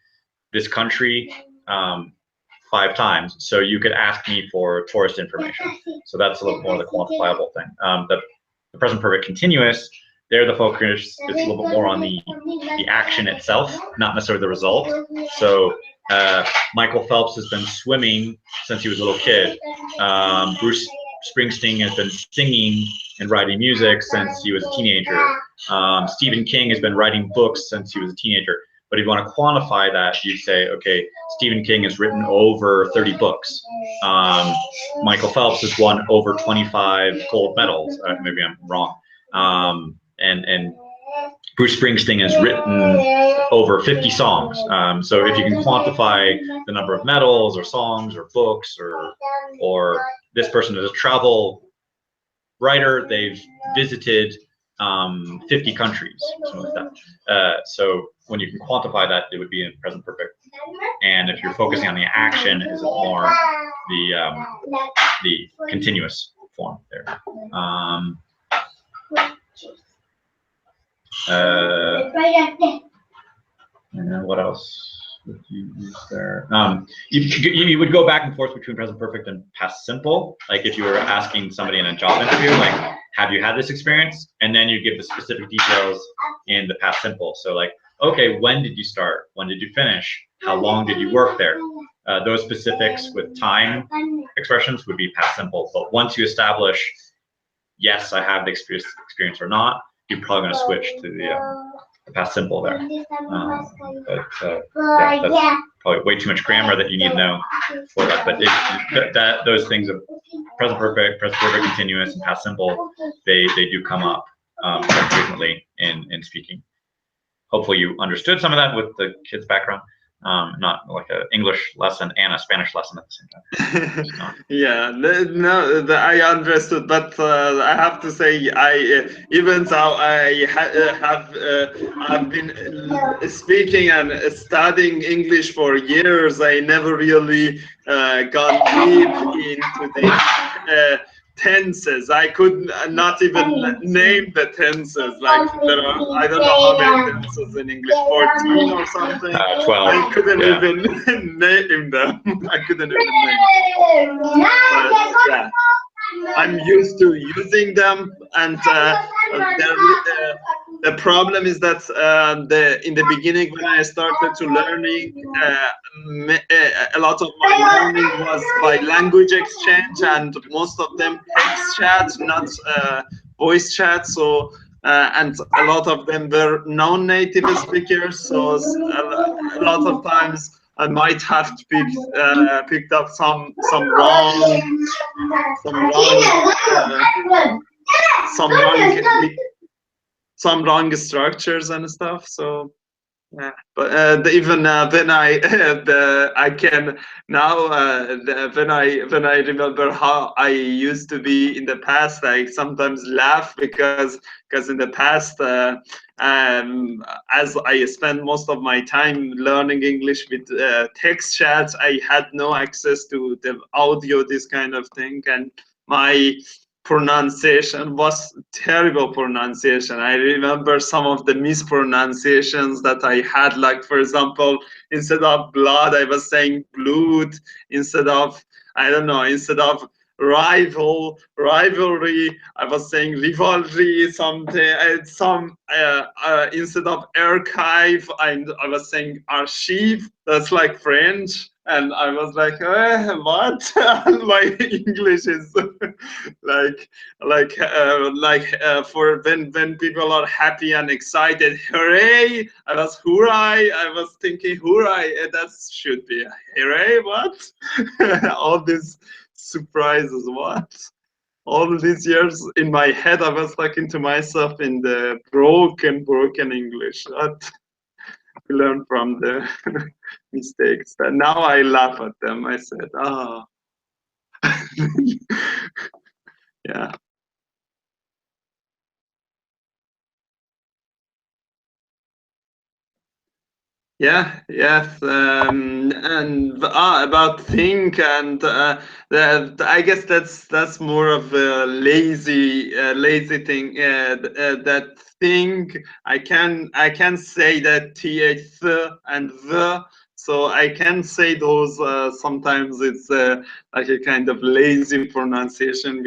this country 5 times, so you could ask me for tourist information. So that's a little more the quantifiable thing. The present perfect continuous, there the focus is a little bit more on the action itself, not necessarily the result. So Michael Phelps has been swimming since he was a little kid. Bruce Springsteen has been singing and writing music since he was a teenager. Stephen King has been writing books since he was a teenager. But if you want to quantify that, you say, okay, Stephen King has written over 30 books. Michael Phelps has won over 25 gold medals. Maybe I'm wrong. And Bruce Springsteen has written over 50 songs. So if you can quantify the number of medals or songs or books, or this person is a travel writer, they've visited 50 countries, something like that. So when you can quantify that, it would be in present perfect. And if you're focusing on the action, is it more the continuous form there? And then what else would you use there? You would go back and forth between present perfect and past simple. Like if you were asking somebody in a job interview, like, have you had this experience? And then you give the specific details in the past simple. So like, okay, when did you start? When did you finish? How long did you work there? Those specifics with time expressions would be past simple. But once you establish, yes, I have the experience or not, you're probably going to switch to the past simple there. Yeah, that's probably way too much grammar that you need to know for that. But those things of present perfect continuous, and past simple, they do come up quite frequently in speaking. Hopefully you understood some of that with the kids' background. Not like an English lesson and a Spanish lesson at the same time. Yeah, I understood, but I have to say, even though I've been speaking and studying English for years, I never really gone deep into the tenses. I could not even name the tenses. Like there are, I don't know how many tenses in English, 14 or something. 12. I couldn't even name them. I couldn't even name them. But yeah, I'm used to using them, and the problem is that in the beginning when I started to learning, a lot of my learning was by language exchange, and most of them text chat, not voice chat. So and a lot of them were non-native speakers. So a lot of times I might have picked up some wrong structures and stuff. So yeah, but even when I can now when I remember how I used to be in the past, I sometimes laugh because in the past, as I spent most of my time learning English with text chats, I had no access to the audio, this kind of thing, and my pronunciation was terrible pronunciation. I remember some of the mispronunciations that I had, like for example, instead of blood I was saying blood, instead of, I don't know, instead of rivalry I was saying rivalry, something, instead of archive I was saying archive. That's like French, and I was like, what? My English is for when people are happy and excited, hooray! I was hooray. I was thinking hooray. That should be hooray. What? All these surprises. What? All these years in my head, I was talking to myself in the broken English. What? We learn from the mistakes. And now I laugh at them. I said, oh. Yeah. Yeah, yes, and about think, and I guess that's more of a lazy thing. That thing, I can say that th and the, so I can say those. Sometimes it's like a kind of lazy pronunciation,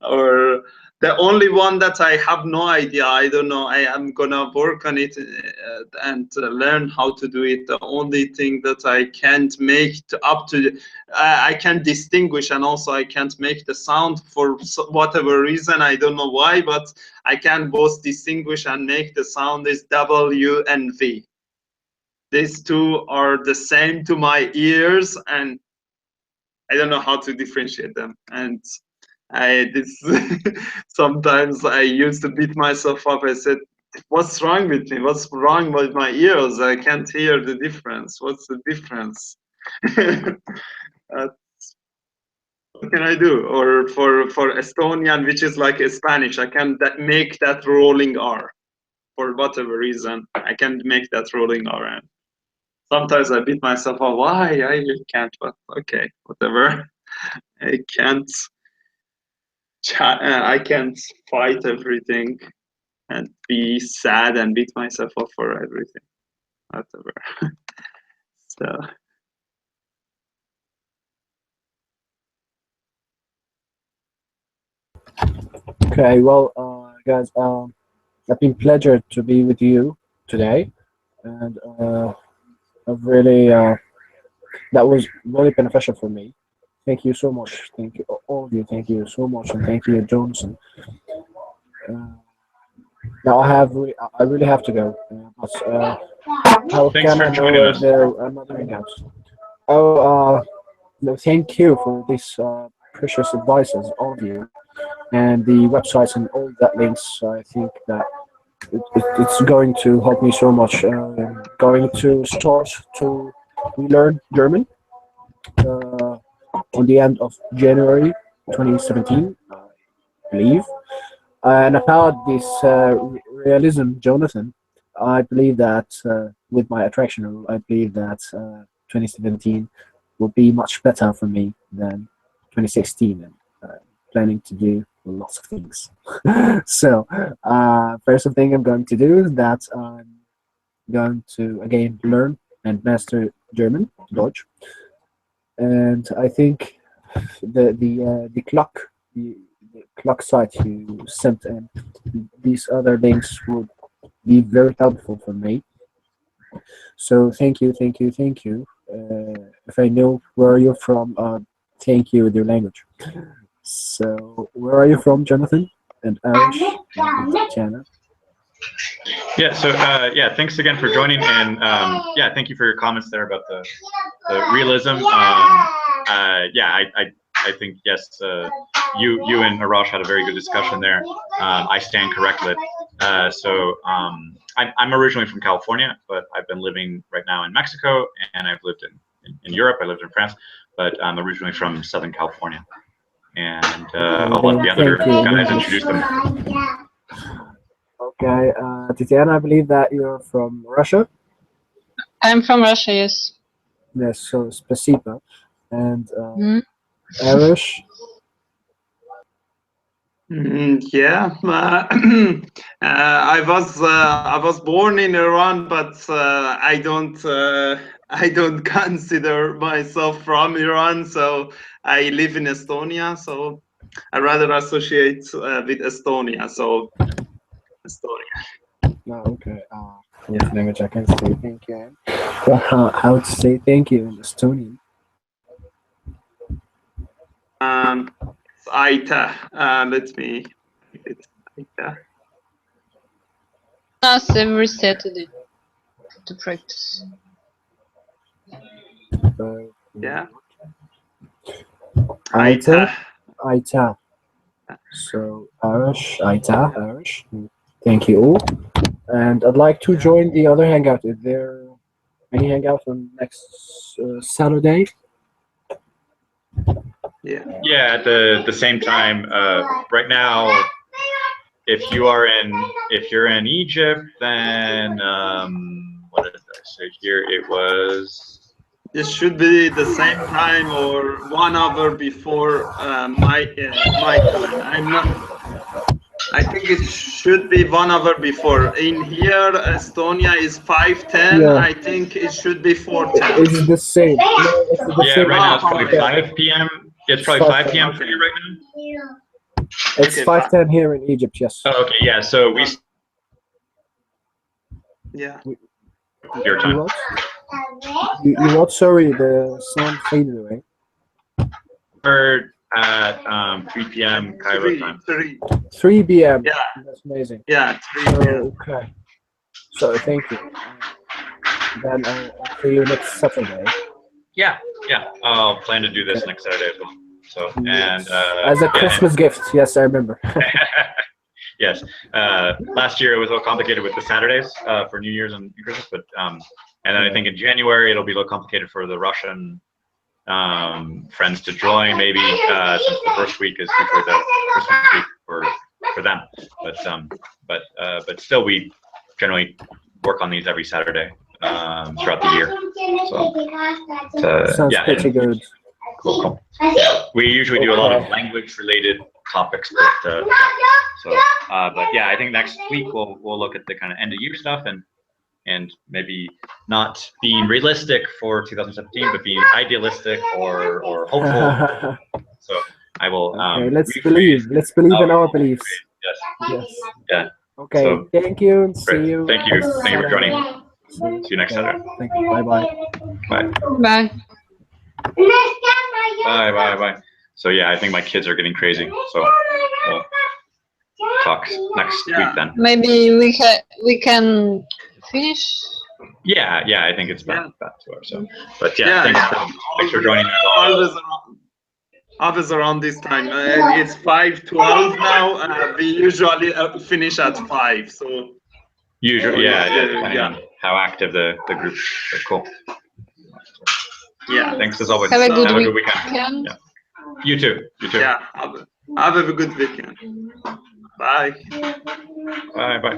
or the only one that I have no idea, I don't know, I am gonna work on it and learn how to do it. The only thing that I can't make I can distinguish, and also I can't make the sound for whatever reason, I don't know why, but I can both distinguish and make the sound is W and V. These two are the same to my ears, and I don't know how to differentiate them. And sometimes I used to beat myself up. I said, what's wrong with me? What's wrong with my ears? I can't hear the difference. What's the difference? What can I do? Or for Estonian, which is like a Spanish, I can make that rolling R. For whatever reason, I can't make that rolling R. And sometimes I beat myself up. Why? I can't, but okay, whatever. I can't fight everything, and be sad and beat myself up for everything, whatever. So. Okay, well, guys, it's been a pleasure to be with you today, and I've really that was really beneficial for me. Thank you so much. Thank you, all of you. Thank you so much, and thank you, Johnson. Uh, now I really have to go. But how Thanks can for I joining know if us. there are another hangouts? Oh, no, thank you for these precious advices, all of you, and the websites and all that links. I think that it's going to help me so much. Going to start to learn German on the end of January 2017, I believe. And about this realism, Jonathan, I believe that with my attraction rule, I believe that 2017 will be much better for me than 2016. And planning to do lots of things. So, first thing I'm going to do is that I'm going to again learn and master German, Deutsch, and I think the the clock site you sent and these other links would be very helpful for me. So thank you, thank you, thank you. If I know where you're from, thank you with your language. So where are you from, Jonathan and Arish and Tatiana? Yeah. So yeah, thanks again for joining, and yeah, thank you for your comments there about the realism. Yeah, I think yes, you and Arash had a very good discussion there. I stand corrected. So I'm originally from California, but I've been living right now in Mexico, and I've lived in Europe. I lived in France, but I'm originally from Southern California. And I'll let the other guys introduce them. Okay, Tatiana, I believe that you're from Russia. I'm from Russia, yes. Yes, so spasiba. And Mm. Arish, Yeah, I was born in Iran, but I don't consider myself from Iran. So I live in Estonia. So I rather associate with Estonia. So Estonia. no, okay. Yes, language I can say thank you. Well, how to say thank you in Estonian? It's Aita. Let me. It's Aita. Us every Saturday to practice. Yeah. Aita. Aita. So Arish, Aita, Arish. Thank you all. And I'd like to join the other hangout. Is there any hangout on next Saturday? Yeah. Yeah, at the same time, right now, if you're in Egypt, then what did I say here? It was. It should be the same time or 1 hour before my time. I'm not. I think it should be 1 hour before. In here, Estonia is 5:10. Yeah. I think it should be 4:10. It's the same. No, it's the Yeah, same. right now it's probably Okay. 5 p.m. It's probably 5 p.m. for you right now. It's Okay, 5:10 here in Egypt. Yes. Oh, okay, yeah. So we Yeah. your You time. what? You what? Sorry, the sound faded away. We're at 3 p.m. Cairo time. 3 p.m. Yeah. That's amazing. Yeah. 3 So, p.m. okay. So thank you. Then I'll see you next Saturday. Yeah, I'll plan to do this next Saturday as well. So and As a yeah, Christmas gift. Yes, I remember. yes. Last year it was a little complicated with the Saturdays for New Year's and Christmas, but and then I think in January it'll be a little complicated for the Russian friends to join. Maybe since the first week is usually the Christmas week for them. But still, we generally work on these every Saturday throughout the year. So Sounds yeah, pretty good. cool. Yeah. We usually do a lot of language-related topics. But but yeah, I think next week we'll look at the kind of end of year stuff and maybe not being realistic for 2017, but being idealistic or hopeful. So I will. Okay, let's rephrase believe. Let's believe in our beliefs. Yes. Yes. Yeah. Okay. So, thank you. And see great. you. Thank you. Thank you for joining. Saturday. See you next Okay, Saturday. thank you. Bye bye. Bye. Bye. Bye. So yeah, I think my kids are getting crazy. So we'll talk next week then. Maybe we can finish. Yeah, I think it's about 2 hours. So, but Yeah, thanks for joining us. Always around this time. It's 5:12 now. We usually finish at 5. So Usually, depending yeah. on how active the group is. Cool. Yeah. Thanks as always. Have a good weekend. Yeah. You too. Yeah. Have a good weekend. Bye. Bye.